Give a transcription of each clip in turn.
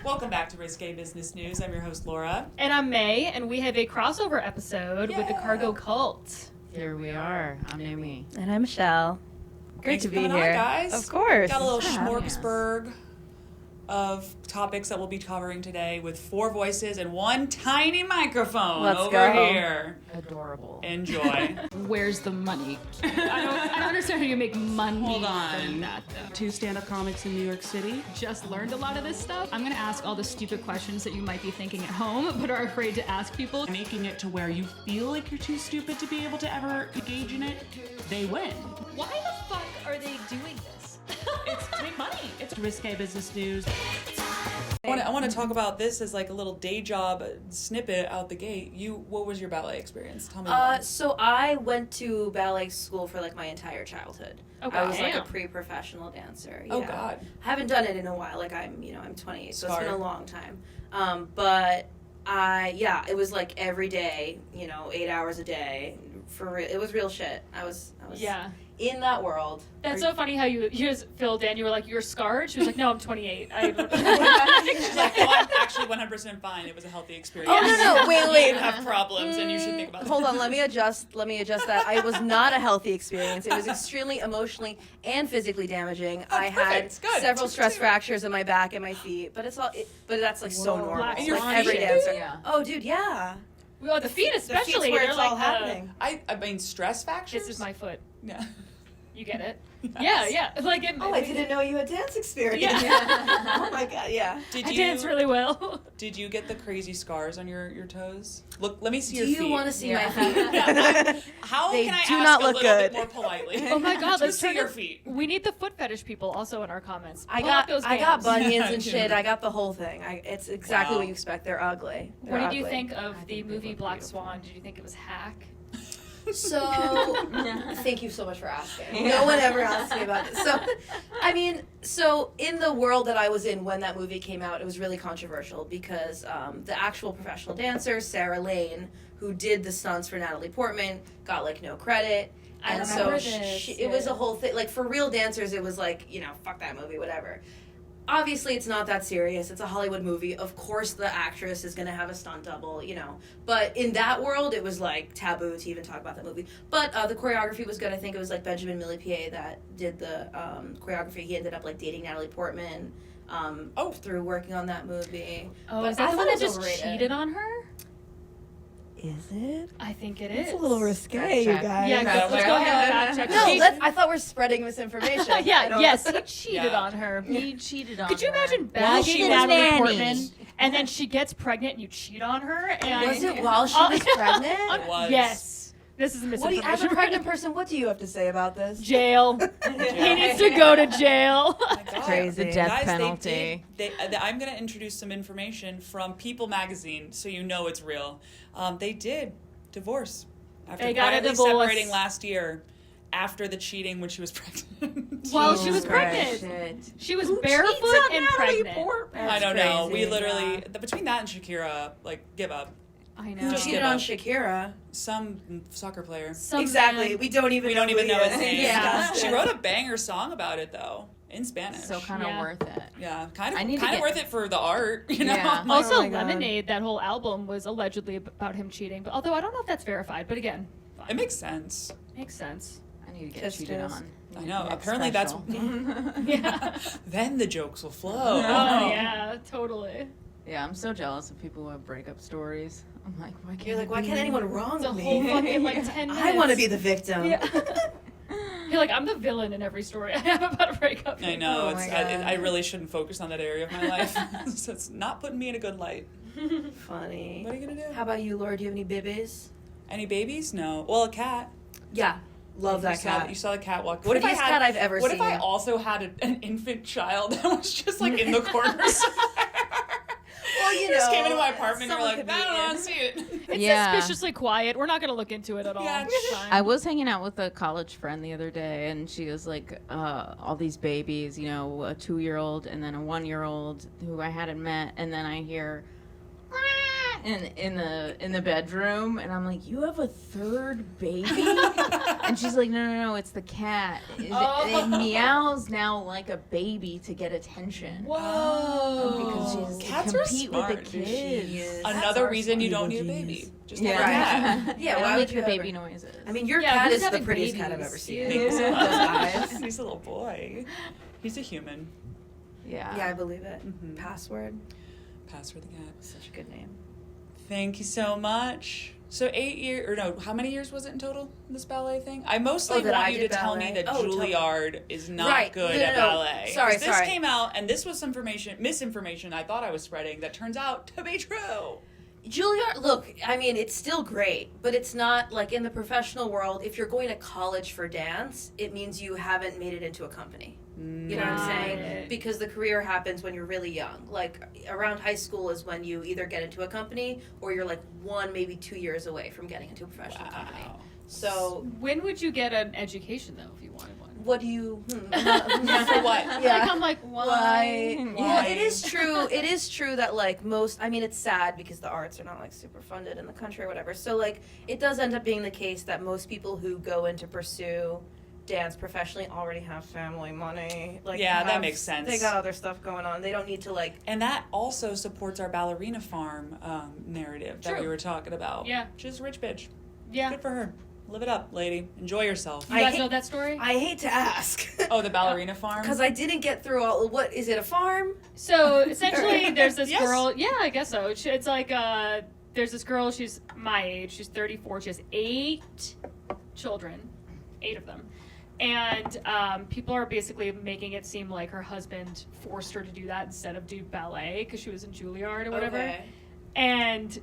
Welcome back to Risque Business News. I'm your host, Laura. And I'm May, and we have a crossover episode with the Cargo Cult. Here we are. I'm Naomi. And I'm Michelle. Great Thanks to for be coming here. on, guys. Of course. Got a little Yeah. smorgasbord of topics that we'll be covering today with 4 voices and 1 tiny microphone Let's over go. here. Adorable. Enjoy. Where's the money? I don't understand how you make money Hold from on. that, though. 2 stand-up comics in New York City. Just learned a lot of this stuff. I'm gonna ask all the stupid questions that you might be thinking at home, but are afraid to ask people. Making it to where you feel like you're too stupid to be able to ever engage in it, they win. Why the fuck are they doing this? It's to make money. It's Risque Business News. I want to talk about this as like a little day job snippet out the gate. What was your ballet experience? Tell me more. So I went to ballet school for like my entire childhood. Okay. I was like a Damn. pre-professional dancer. Oh, yeah. God. I haven't done it in a while. Like I'm 28, so it's Scarred. been a long time. But it was like every day, 8 hours a day. For real, it was real shit. I was in that world. That's so funny how you just filled in. You were like, you're scarred? She was like, no, I'm 28. She's like, oh, I'm actually 100% fine. It was a healthy experience. Oh, no, wait. You didn't have problems, and you should think about Hold that. on, let me adjust that. It was not a healthy experience. It was extremely emotionally and physically damaging. I had perfect. Good. several stress fractures in my back and my feet, but but that's like so normal. Black Like your every feet? dancer. Yeah. Oh, dude, yeah. Well, the feet especially. The feet's where they're it's like all happening. I mean, stress factors? This is my foot. Yeah. You get it? Yes. Yeah. Like Oh, I didn't know you had dance experience. Yeah. Oh my god, yeah. I dance really well. Did you get the crazy scars on your toes? Look, let me see Do your feet. you want to see my Yeah. feet? How They can I do ask not a look little good. bit more politely? Oh my god, to let's see turn your it- feet. We need the foot fetish people also in our comments. I Pull up got those bunions Yeah, and shit. dude. I got the whole thing. It's exactly Wow. what you expect. They're ugly. What did you ugly. think of the think they movie look Black beautiful. Swan? Did you think it was hack? So, thank you so much for asking. No one ever asked me about this. So in the world that I was in when that movie came out, it was really controversial because the actual professional dancer, Sarah Lane, who did the stunts for Natalie Portman, got like no credit. I And remember so this, it was a whole thing. Like for real dancers, it was like, fuck that movie, whatever. Obviously, it's not that serious. It's a Hollywood movie. Of course, the actress is going to have a stunt double, But in that world, it was, like, taboo to even talk about that movie. But the choreography was good. I think it was, like, Benjamin Millepied that did the choreography. He ended up, like, dating Natalie Portman through working on that movie. Oh, But is that I the one thought that it was just overrated. cheated on her? Is it? I think it is. It's a little risque, you Fact check. guys. Yeah, Fact let's check. go ahead and fact check. No, She- I thought we're spreading misinformation. I yeah, don't- yes, he cheated Yeah. on her. He cheated on Could you her. imagine While she bagging was Natalie nanny. Portman, and then she gets pregnant and you cheat on her? And Was it while she was pregnant? It was. Yes. This is As misinformation. a pregnant person, what do you have to say about this? Jail. He needs to go to jail. Oh my God. Crazy. The death Guys, penalty. I'm going to introduce some information from People Magazine so you know it's real. They did divorce after They got a quietly divorce. separating last year after the cheating when she was pregnant. While she was Jesus pregnant. Shit. She was barefoot and pregnant. I don't know. We crazy. literally, between that and Shakira, give up. I Who know. Just cheated give on up. Shakira? Some soccer player. Some Exactly. man- We don't even know know his is. name. Yeah. She wrote a banger song about it though, in Spanish. So kind of Yeah. worth it. yeah, kind I need to of get- worth it for the art, you know. Yeah. Also, Oh my God. Lemonade, that whole album was allegedly about him cheating. But although I don't know if that's verified. But again, fine. It makes sense. Makes sense. I need to get Kiss cheated kiss. on. I know. Next Apparently that's. special. Yeah. Then the jokes will flow. Oh yeah, totally. Yeah, I'm so jealous of people who have breakup stories. I'm like, why can't You're like, I why be- can't anyone wrong It's a me? whole fucking 10 minutes. I want to be the victim. Yeah. You're like, I'm the villain in every story I have about a breakup. I know. Oh my It's. God. I really shouldn't focus on that area of my life. So it's not putting me in a good light. Funny. What are you gonna do? How about you, Laura? Do you have any babies? Any babies? No. Well, a cat. Yeah. Love that You saw- cat. You saw the cat walk. What if I Prettiest had? cat I've ever what seen. if I also had an infant child that was just in the corners? Well, you just know, came into my apartment and someone you're like, could I be don't want in. to see it. It's Yeah. suspiciously quiet. We're not going to look into it at all. Yeah. It's fine. I was hanging out with a college friend the other day, and she was like, all these babies, a 2-year-old and then a 1-year-old who I hadn't met, and then I hear in the bedroom, and I'm like, you have a third baby? And she's like, no, it's the cat. It meows now like a baby to get attention. Whoa. Because she's Cats Cats are compete with smart. the kids. Another reason you don't need a baby. Just have a Yeah. cat. Yeah, They why don't would make you the ever? baby noises. I mean, your Yeah, cat who's is the having prettiest cat I've babies? ever seen. Yeah. Those eyes. He's a little boy. He's a human. yeah. Yeah, I believe it. Mhm. Password. Password the cat. Such a good name. Thank you so much. So 8 years, or no, how many years was it in total, this ballet thing? I mostly that I want you to did tell me ballet? that Oh, Juilliard is not Right. good No, at no. ballet. Sorry, 'Cause this sorry. came out, and this was some misinformation I thought I was spreading that turns out to be true. Juilliard, look, I mean, it's still great, but it's not like in the professional world. If you're going to college for dance, it means you haven't made it into a company. You know what I'm Got saying? it. Because the career happens when you're really young. Like around high school is when you either get into a company or you're like 1, maybe 2 years away from getting into a professional company. Wow. So, When would you get an education though, if you wanted one? what do you? Yeah, for what? Yeah. Like, I'm like, Why? Why? Well, it is true. It is true that like most. I mean, it's sad because the arts are not like super funded in the country or whatever. So like, it does end up being the case that most people who go in to pursue dance professionally already have family money. Like, Yeah, that have- makes sense. They got other stuff going on. They don't need to like. And that also supports our ballerina farm narrative that True. we were talking about. Yeah. She's a rich bitch. Yeah. Good for her. Live it up, lady. Enjoy yourself. You I guys hate- know that story? I hate to ask. Oh, the ballerina farm? Because I didn't get through all. What is it? A farm? So essentially, there's this Yes. girl. Yeah, I guess so. It's like there's this girl. She's my age. She's 34. She has 8 children, 8 of them, and people are basically making it seem like her husband forced her to do that instead of do ballet because she was in Juilliard or whatever. Okay. And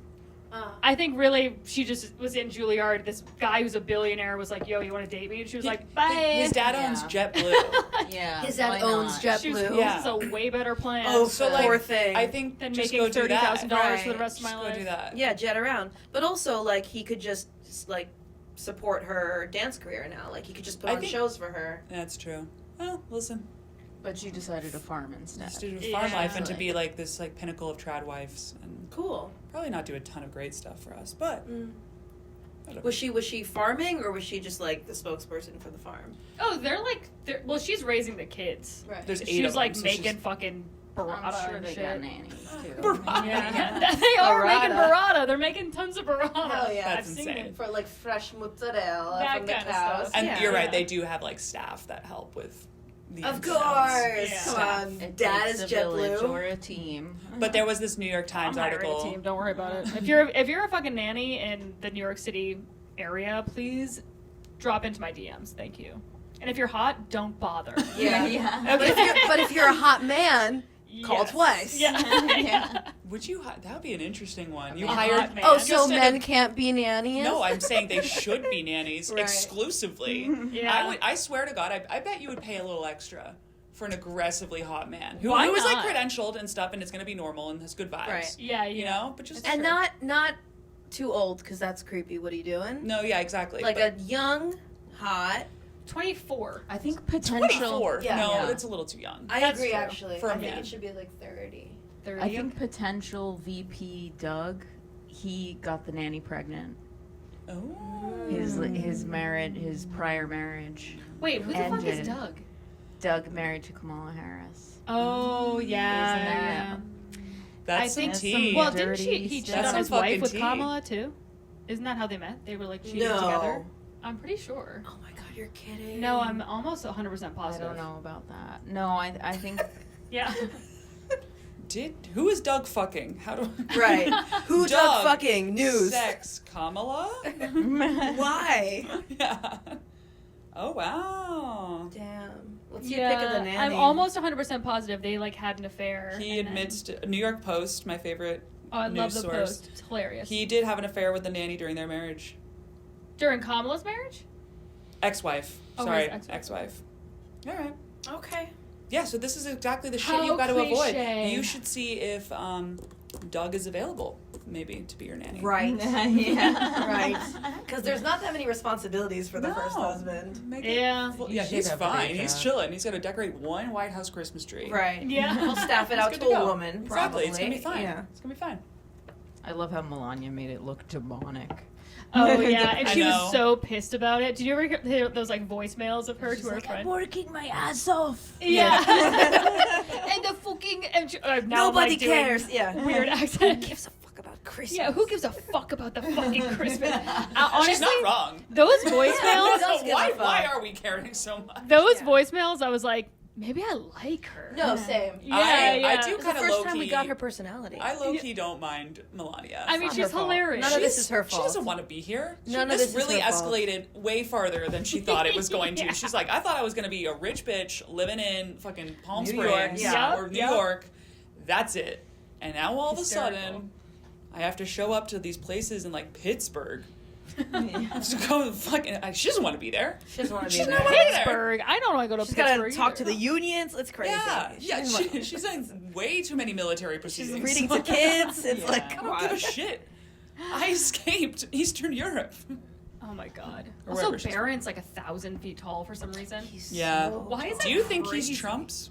I think really she just was in Juilliard. This guy who's a billionaire was like, "Yo, you want to date me?" And she was like, "Bye." His dad owns JetBlue. Yeah. His dad why owns not? She was, JetBlue. Yeah. This is a way better plan. Oh, So, poor like, thing. I think than just making go do that. $30,000 for the Right. rest of my Just life. go do that. Yeah, jet around. But also, like, he could just like support her dance career now. Like, he could just put I on think- shows for her. That's true. Well, listen. But she decided to farm instead. Just do farm Yeah. life and to be like this like pinnacle of trad wives and Cool. probably not do a ton of great stuff for us, but whatever. Was she farming or was she just like the spokesperson for the farm? Oh, they're well, she's raising the kids. Right. There's 8 She of was like them, so making she's- fucking burrata I'm sure and they shit. got nannies too. Burrata. Yeah, they are making Burrata. burrata. They're making tons of burrata. Hell yeah. That's I've seen insane. it. For like fresh mozzarella That from the kind of cows. stuff. And Yeah. you're right, Yeah. they do have like staff that help with the Of ins and outs. course. Yeah. Come on. It Dad takes is a village JetBlue. or a team. But there was this New York I'm Times hiring article. a team. Don't worry about it. If you're a fucking nanny in the New York City area, please drop into my DMs. Thank you. And if you're hot, don't bother. Yeah. Yeah. But if you're a hot man, call Yes. twice. Yeah. Yeah. Would you? That would be an interesting one. You A hired. hot man. Oh, Just so in a- men can't be nannies? No, I'm saying they should be nannies Right. exclusively. Yeah. I swear to God, I bet you would pay a little extra for an aggressively hot man who Why is like not? credentialed and stuff, and it's gonna be normal and has good vibes. Right. Yeah, You yeah. know, but just And not too old because that's creepy. What are you doing? No, yeah, exactly. Like but a young, hot. 24. I think potential. 24. Yeah. No, Yeah. that's a little too young. I That's agree, true. actually. For a I think man. it should be like 30. 30. I think potential VP Doug, he got the nanny pregnant. Oh. His marriage, his prior marriage. Wait, who the fuck is ended. Doug? Doug married to Kamala Harris. Oh, yeah. Isn't that- yeah. That's I some think tea. Well, didn't Dirty he cheat stuff. on That's his some wife fucking with tea. Kamala too? Isn't that how they met? They were like cheating No. together. I'm pretty sure. Oh my god, you're kidding. No, I'm almost 100% I positive. don't know about that. No, I think Yeah. Who is Doug fucking? How do Right. Who Doug Doug fucking news? sex Kamala? Why? Yeah. Oh wow. Damn. What's your pick of Yeah, the nanny? I'm almost 100% positive they like had an affair. He and then- admits to New York Post, my favorite Oh, I love news the source. post. It's hilarious. He did have an affair with the nanny during their marriage. During Kamala's marriage? Ex-wife. Oh, Sorry, his ex-wife. ex-wife. All right. Okay. Yeah, so this is exactly the shit How you've got to avoid. cliche. You should see if Doug is available, maybe, to be your nanny. Right. yeah. Right. Because there's not that many responsibilities for the first No. husband. Make it- Yeah. Well, He yeah, should he's have a fine. great He's job. chilling. He's got to decorate one White House Christmas tree. Right. Yeah. We'll staff it It's out good to to a go. woman. Exactly. Probably. It's gonna be fine. Yeah. It's gonna be fine. I love how Melania made it look demonic. Oh yeah, and I she know. was so pissed about it. Did you ever hear those like voicemails of her She's to her like, friend? I'm working my ass off. Yeah. And the fucking now I'm, Nobody like, doing cares. Yeah. Weird accent. Who gives a fuck about Christmas? Yeah, who gives a fuck about the fucking Christmas? Honestly, She's not wrong. those voicemails. does give a Why fuck. are we caring so much? Those Yeah. voicemails, I was like, maybe I like her. No, same. Yeah, I do It was the kind of first low time we key. got her personality. I low key don't mind Melania. I mean, not she's her fault. hilarious. None of this is her She fault. doesn't want to be here. None of this this is really her fault. escalated way farther than she thought it was going to. Yeah. She's like, I thought I was going to be a rich bitch living in fucking Palm New Springs York, yeah. or New Yep. York. That's it. And now all of a Hysterical. sudden, I have to show up to these places in like Pittsburgh. Just go fucking. She doesn't want to be there. She doesn't want to be She's there. not wanna be there. Pittsburgh. I don't want to go to She's Pittsburgh. got to talk to either. the unions. It's crazy. Yeah, doesn't want- she's in way too many military She's proceedings. reading to kids. It's Yeah. like, I come don't give a on. shit. I escaped Eastern Europe. Oh my god. Or Also, wherever she's Barron's like 1,000 feet tall for some reason. He's Yeah. so Why is Do that you think crazy? he's Trump's?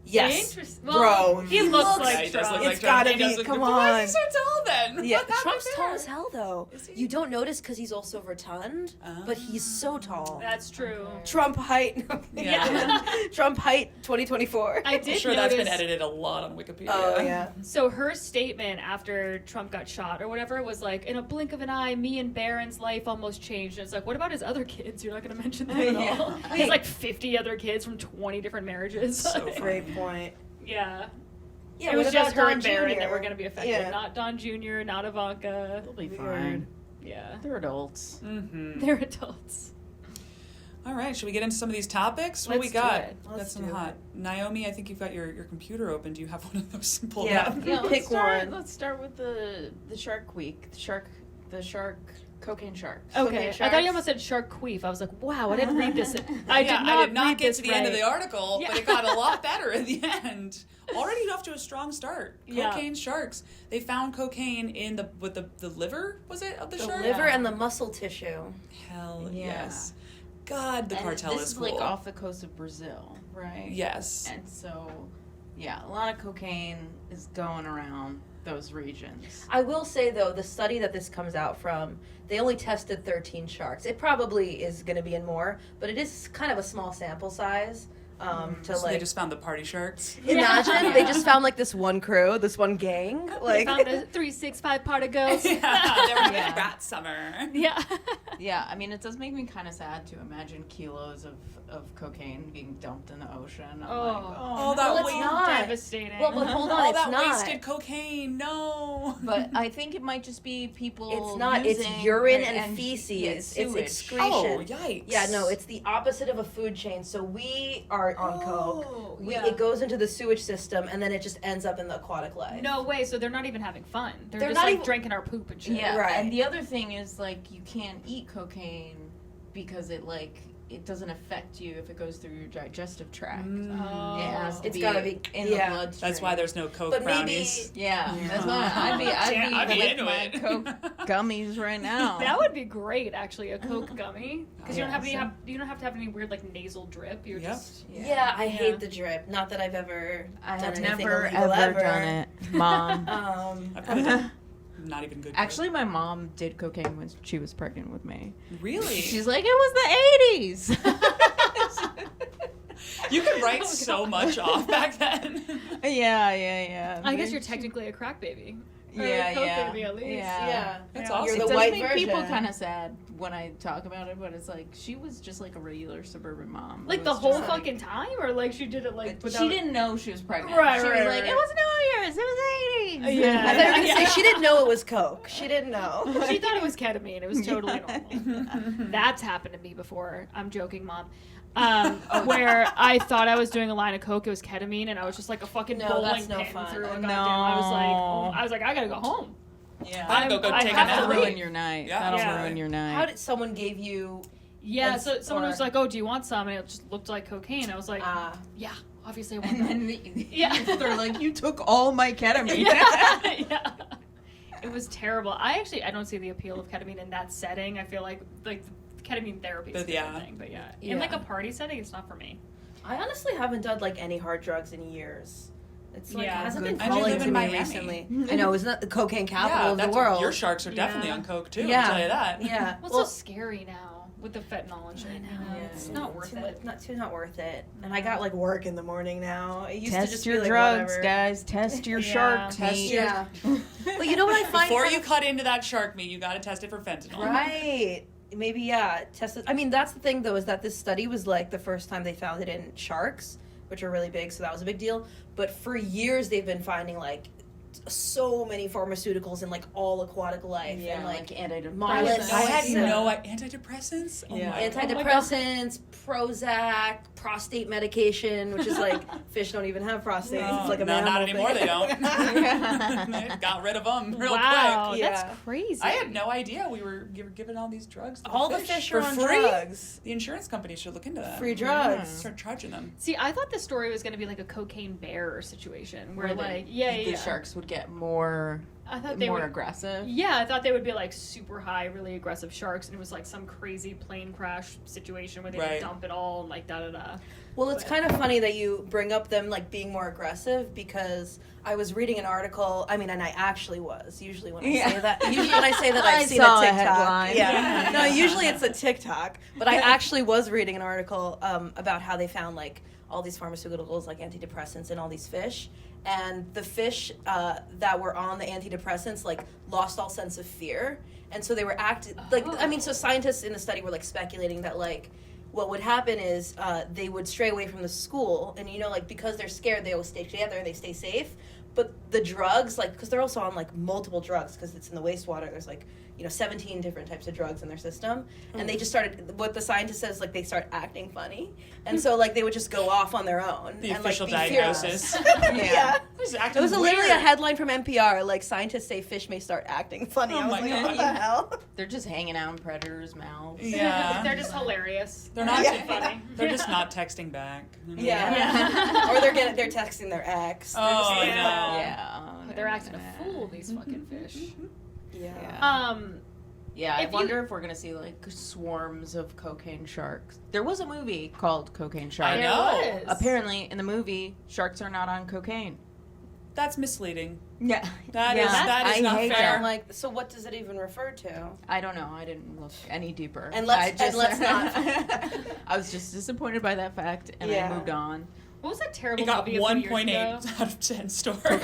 Yes. Interesting. Bro, Well, he looks like Yeah, he does Trump. look like It's Trump. gotta He does be- look- come Why on. is he so tall then? Yeah, What happened Trump's tall there? as hell though. Is he? You don't notice because he's also rotund, but he's so tall. That's true. Trump height. Yeah. Trump height 2024. I I'm did sure notice. that's been edited a lot on Wikipedia. Oh yeah. So her statement after Trump got shot or whatever was like, in a blink of an eye, me and Barron's life almost changed. And it's like, what about his other kids? You're not going to mention them at Yeah. all. He has like 50 other kids from 20 different marriages. So funny. Great point. Yeah. Yeah, It was what just about her Don and Barron Jr.? that were going to be affected. Yeah. Not Don Jr., not Ivanka. They'll be Weird. fine. Yeah. They're adults. Mm-hmm. They're adults. All right, should we get into some of these topics? What Let's we got? do it. Got Let's some do hot. Naomi, I think you've got your computer open. Do you have one of those pulled Yeah. up? Yeah, Pick one. Let's start with the Shark Week. The shark cocaine sharks. Okay. Cocaine I thought sharks. you almost said shark queef. I was like, wow, I didn't read this. I did not read get this to the end of right. the article, Yeah. but it got a lot better in the end. Already off to a strong start. Yeah. Cocaine sharks. They found cocaine in the liver, was it, of the The shark? liver and the muscle tissue. Hell Yeah. yes. God, the And cartel this is cool. like off the coast of Brazil, right? Yes. And so, yeah, a lot of cocaine is going around those regions. I will say though, the study that this comes out from, they only tested 13 sharks. It probably is going to be in more, but it is kind of a small sample size. To So like they just found the party sharks. imagine Yeah. they just found like this one crew, this one gang. They Like found a 365 part of ghosts. Yeah, they were having Yeah. a rat summer. Yeah. Yeah, I mean, it does make me kind of sad to imagine kilos of cocaine being dumped in the ocean. I'm like, Oh, that Well, it's weight. not. Devastating. Well, but hold on, All it's that not. wasted cocaine. No. But I think it might just be people. It's not. It's using urine and and feces. yeah, It's sewage. excretion. Oh, yikes. Yeah, no, it's the opposite of a food chain. So we are on coke. yeah. It goes into the sewage system, and then it just ends up in the aquatic life. No way. So they're not even having fun. They're They're just not like even- drinking our poop and shit. Yeah, Right. and the other thing is like you can't eat cocaine because it doesn't affect you if it goes through your digestive tract. Oh. It has to It's be gotta be- in yeah. the bloodstream. That's why there's no coke But maybe- brownies. Yeah, that's why I'd be Damn, I'd be with into my it. Coke gummies right now. That would be great, actually, a Coke gummy, because you don't have Yeah, any. You don't have to have any weird like nasal drip. You're Yep. just. Yeah, I Yeah. hate the drip. Not that I've ever I done have anything never illegal ever done it, Mom. I've probably done not even good. Actually, my mom did cocaine when she was pregnant with me. really? She's like, it was the 80s. You could write so much off back then. yeah. I guess you're technically a crack baby. Or a Yeah, Coke yeah. baby, at least. Yeah. That's Yeah. awesome. You're It the does white make version. people kind of sad when I talk about it, but it's like she was just like a regular suburban mom. Like It the was whole just like- fucking time, or like she did it like She without. didn't know she was pregnant. Right, she right, was like, right. it was New Year's, it was 80s. Yeah. I thought you were gonna say she didn't know it was coke. She didn't know. She thought it was ketamine. It was totally normal. That's happened to me before. I'm joking, Mom. Where I thought I was doing a line of coke, it was ketamine, and I was just like a fucking No, bowling that's no pin fun. through a goddamn. No. I was like, I gotta go home. Yeah. I'd go I take a have nap. to That'll leave. ruin your night. Yeah. That'll Yeah. ruin your night. How did someone gave you? Yeah, And so someone or- was like, "Oh, do you want some?" And it just looked like cocaine. I was like, "Yeah, obviously I want and that." then Yeah. they're like, you took all my ketamine. yeah. It was terrible. I don't see the appeal of ketamine in that setting. I feel like ketamine therapy is a Yeah. different thing, but in like a party setting, it's not for me. I honestly haven't done like any hard drugs in years. It's like, Yeah. it hasn't Good been I calling live to in me Miami. recently. I know, isn't that the cocaine capital of the that's world? Your sharks are definitely Yeah. on coke too. Yeah. I'll tell you that. Yeah. What's so scary now with the fentanyl and shit? I know. Yeah. It's not worth it. Not worth it. And I got like work in the morning now. It used to Test just your be like drugs, whatever. guys. Test your Yeah. shark Test meat. your- Yeah. Well, you know what I find Before kind you of- cut into that shark meat, you got to test it for fentanyl. Right. Maybe, yeah. Test it. I mean, that's the thing, though, is that this study was like the first time they found it in sharks, which are really big, so that was a big deal. But for years, they've been finding like so many pharmaceuticals in like all aquatic life. Yeah, and like mollusks. I had Yeah. no antidepressants. Oh Yeah. my God. Antidepressants, Prozac, prostate medication, which is like fish don't even have prostates. No, It's like a no, not mammal anymore. thing. They don't. They got rid of them real Wow, quick. Yeah. that's crazy. I had no idea we were given all these drugs. To All the fish for are on free. drugs. The insurance company should look into that. Free drugs. Start charging them. See, I thought the story was going to be like a cocaine bear situation where, Where like, the sharks would get more I thought they more would. aggressive. Yeah, I thought they would be like super high, really aggressive sharks, and it was like some crazy plane crash situation where they Right. would dump it all and like da da da. Well, it's kind of funny that you bring up them like being more aggressive because I was reading an article. I mean, and I actually was. Usually when I say that, I I've seen saw a a TikTok. headline. Yeah. No, usually it's a TikTok. But I actually was reading an article about how they found like all these pharmaceuticals, like antidepressants, in all these fish. And the fish that were on the antidepressants like lost all sense of fear, and so they were so scientists in the study were like speculating that like what would happen is they would stray away from the school, and like because they're scared, they always stay together and they stay safe. But the drugs, like, because they're also on like multiple drugs because it's in the wastewater. There's like 17 different types of drugs in their system, and they just started. What the scientist says, like, they start acting funny, and so like they would just go off on their own. The and, official like, be fearless. diagnosis. Yeah. Just It acting was literally weird. a headline from NPR. Like, scientists say fish may start acting funny. Oh I was my like, God. what the hell? They're just hanging out in predators' mouths. Yeah. They're just hilarious. They're not Yeah. too funny. They're just not texting back. Yeah. Or they're texting their ex. They're Oh, just I like, know. Yeah. But they're acting a fool, these fucking fish. Yeah. Yeah, I If you- wonder if we're gonna see like swarms of cocaine sharks. There was a movie called Cocaine I Shark. There know. was. Apparently, in the movie, sharks are not on cocaine. That's misleading. Yeah, That Yeah. is that is I not hate fair. I'm like, so what does it even refer to? I don't know. I didn't look any deeper. And let's- I and let's not. I was just disappointed by that fact, and Yeah. I moved on. What was that terrible It got movie a few years 1.8 ago? out of 10 stores. People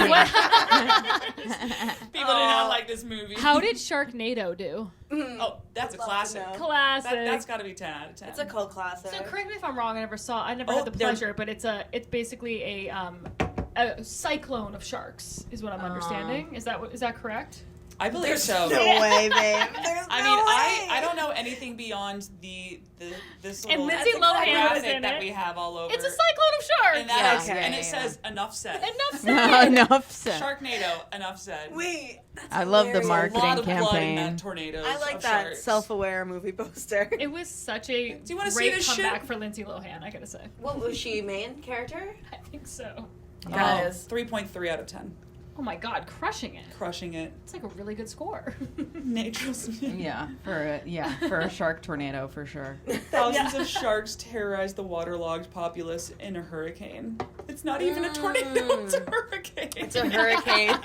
did Oh. not like this movie. How did Sharknado do? Oh, that's a I'd love to classic. know. Classic. That's got to be 10 out of 10. It's a cult classic. So correct me if I'm wrong. I never had Oh, the they're- pleasure, but it's basically a cyclone of sharks, is what I'm understanding. Is that correct? I believe so. No way, babe. There's I no mean, way. I don't know anything beyond this And little Lindsay graphic Lohan was in that it. we have all over. It's a cyclone of sharks. and that Yeah, is- and yeah, it yeah. says enough said. Enough said. Enough said. Sharknado, enough said. Wait, that's I love the hilarious. A marketing lot of blood in campaign. that tornado. I like of that sharks. self-aware movie poster. It was such a Do you wanna see great this shit? comeback for Lindsay Lohan. I gotta say, What was she, main character? I think so. Guys. 3.3 out of 10. Oh my God, crushing it. Crushing it. It's like a really good score. Nature's Yeah, for a shark tornado for sure. Thousands of sharks terrorize the waterlogged populace in a hurricane. It's not even a tornado, it's a hurricane. It's a hurricane.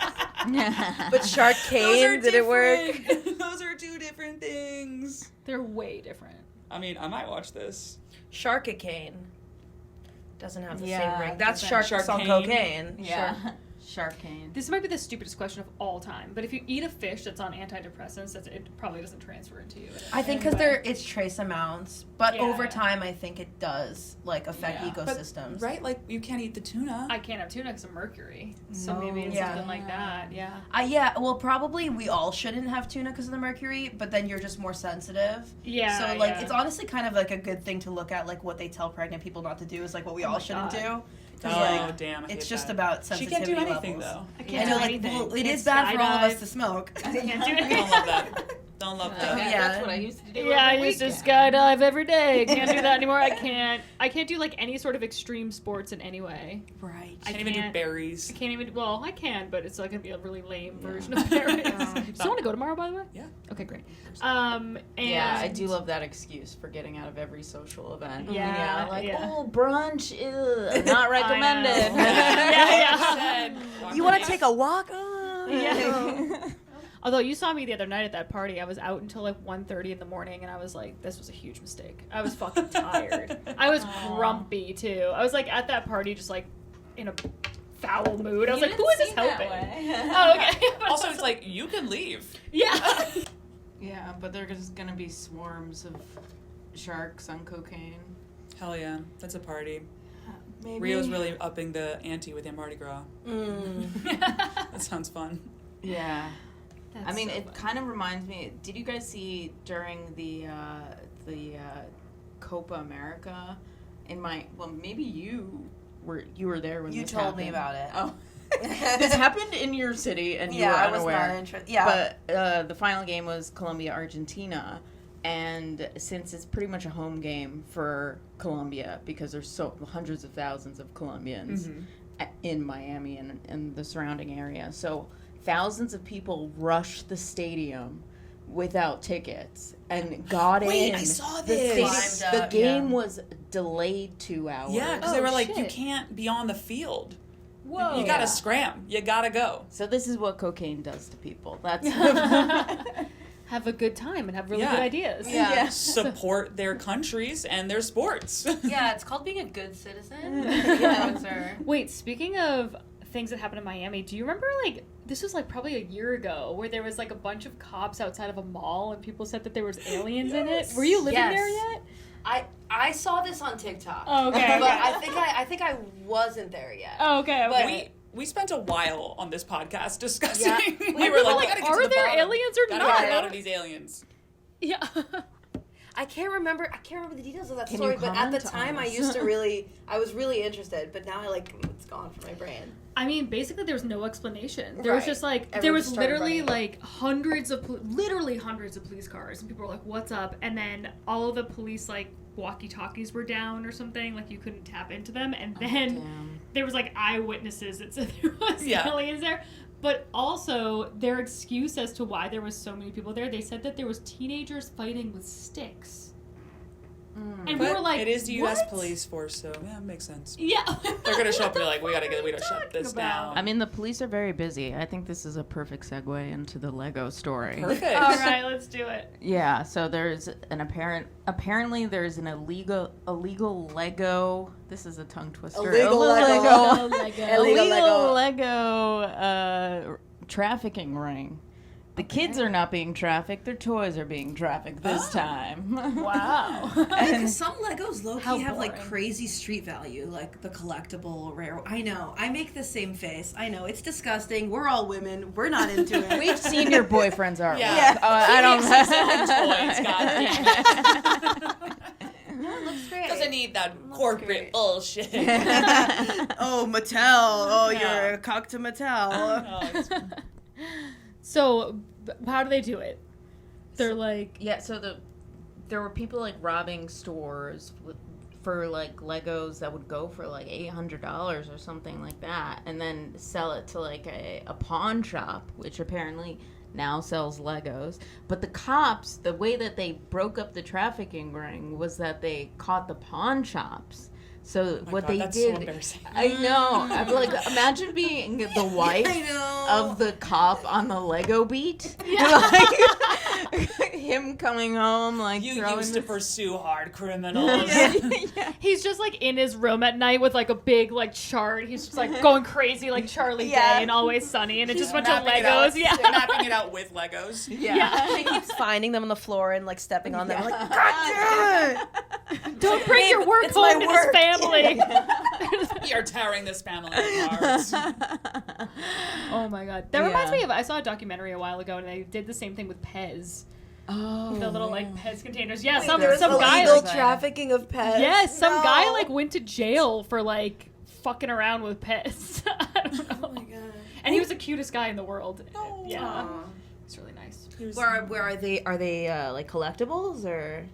But Those are Sharkane, did it work? different. Those are two different things. They're way different. I mean, I might watch this. Sharkicane. Doesn't have the Yeah, same ring. That's doesn't- sharks on Sharkane. cocaine. Yeah, sharkane. This might be the stupidest question of all time, but if you eat a fish that's on antidepressants, it probably doesn't transfer into you. I think because it's trace amounts, but Yeah, over yeah. time, I think it does affect Yeah. But, ecosystems. right? Like, you can't eat the tuna. I can't have tuna because of mercury, so No. maybe it's Yeah. something like that. Yeah. Yeah, well, probably we all shouldn't have tuna because of the mercury, but then you're just more sensitive. Yeah. So like, yeah. it's honestly kind of like a good thing to look at, like what they tell pregnant people not to do is like what we Oh all my shouldn't God. do. Oh, 'Cause, like, damn. I it's hate just that. about She sensitivity can't do anything, levels. though. I I can't know, do like, anything. well, it Can't is bad for all of us skydive. to smoke. I can't do We anything. don't love that. Don't love Yeah, that. Yeah. that's what I used to do. Yeah, I every used to weekend. skydive every day. Can't do that anymore. I can't do like any sort of extreme sports in any way. Right. Can't even do can't- berries. I can't even. Well, I can, but it's like gonna be a really lame version of berries. Do you want to go tomorrow, by the way? Yeah. Okay, great. And Yeah, I do love that excuse for getting out of every social event. Yeah, like, yeah. oh, brunch, ew, not recommended. Yeah. You want to take a walk? Yeah. Although you saw me the other night at that party, I was out until like 1:30 in the morning, and I was like, this was a huge mistake. I was fucking tired. I was grumpy too. I was like at that party just like in a foul mood. I was like, who is this helping? Oh, okay. Also, it's like, you can leave. Yeah. Yeah, but there's gonna be swarms of sharks on cocaine. Hell yeah. That's a party. Maybe. Rio's really upping the ante with their Mardi Gras. That sounds fun. Yeah. That's I mean, so it fun. kind of reminds me. Did you guys see during the Copa America? Maybe you were there when You this told me happened. about it. Oh, this happened in your city, and you were I was unaware. not interested. Yeah. But the final game was Colombia-Argentina, and since it's pretty much a home game for Colombia because there's hundreds of thousands of Colombians in Miami and the surrounding area, so thousands of people rushed the stadium without tickets and got in. I saw The this. stadium- the game was delayed 2 hours. Yeah, because Oh, they were like, you shit. can't be on the field. Whoa. You gotta scram. You gotta go. So this is what cocaine does to people. That's Have a good time and have really Yeah. good ideas. Yeah. Support their countries and their sports. Yeah, it's called being a good citizen. Yeah, sir. Wait, speaking of things that happened in Miami, do you remember like this was like probably a year ago where there was like a bunch of cops outside of a mall and people said that there was aliens in it? Were you living Yes. there yet? I saw this on TikTok. Oh, okay. But I think I wasn't there yet. Oh, okay. But Okay. We spent a while on this podcast discussing. Yeah. We were like, we gotta get are to the there bottom. aliens or Gotta not? get to the bottom of these aliens. Yeah. I can't remember the details of that Can story, you but at the comment on time this? I was really interested, but now it's gone from my brain. I mean, basically, there was no explanation. There was Right. just like Everyone there was just started literally running. like hundreds of police cars, and people were like, "What's up?" And then all of the police like walkie-talkies were down or something, like you couldn't tap into them. And then damn. there was like eyewitnesses that said there was Yeah. aliens there. But also their excuse as to why there was so many people there, they said that there was teenagers fighting with sticks. And we But were like, it is the U.S. "What?" police force, so yeah, it makes sense. Yeah. They're gonna show up and be like, we gotta What are shut you this talking about? down. I mean, the police are very busy. I think this is a perfect segue into the Lego story. Perfect. All right, let's do it. Yeah, so there's an apparently there's an illegal Lego. This is a tongue twister. Illegal Lego. Illegal Lego trafficking ring. The kids are not being trafficked; their toys are being trafficked this time. Wow. Because some Legos low-key How have like boring. crazy street value, like the collectible rare. I know. I make the same face. I know. It's disgusting. We're all women. We're not into it. We've seen your boyfriend's artwork. Yeah. I don't. Toys, goddamn. It looks great. Doesn't need that corporate great. bullshit. Oh, Mattel. Oh, Yeah. you're a cock to Mattel. Oh, it's- So, how do they do it? They're like, Yeah, so there were people like robbing stores for like Legos that would go for like $800 or something like that, and then sell it to like a pawn shop, which apparently now sells Legos. But the cops, the way that they broke up the trafficking ring was that they caught the pawn shops. So my what God, they that's did, so embarrassing. I know. I'm like, imagine being the wife I know. of the cop on the Lego beat. Like, him coming home, like You throwing used to this- pursue hard criminals. yeah. he's just like in his room at night with like a big like chart. He's just like going crazy like Charlie Yeah. Day and Always Sunny, and it's just a bunch of Mapping it out. Legos. Yeah. Mapping it out with Legos. Yeah. She keeps finding them on the floor and like stepping on them. I'm like, God damn it! Don't bring your work it's home my to work. this family. We are tearing this family apart. Oh my god, that reminds Yeah. me of I saw a documentary a while ago, and they did the same thing with Pez, Oh, the little like Pez containers. Yeah, Wait, some there's guy. illegal Like, trafficking of pets. yes, some No. guy like went to jail for like fucking around with Pez. I don't know. Oh my god. And he was the cutest guy in the world. No. Yeah. Aw. It's really nice. Where are they? Are they like collectibles or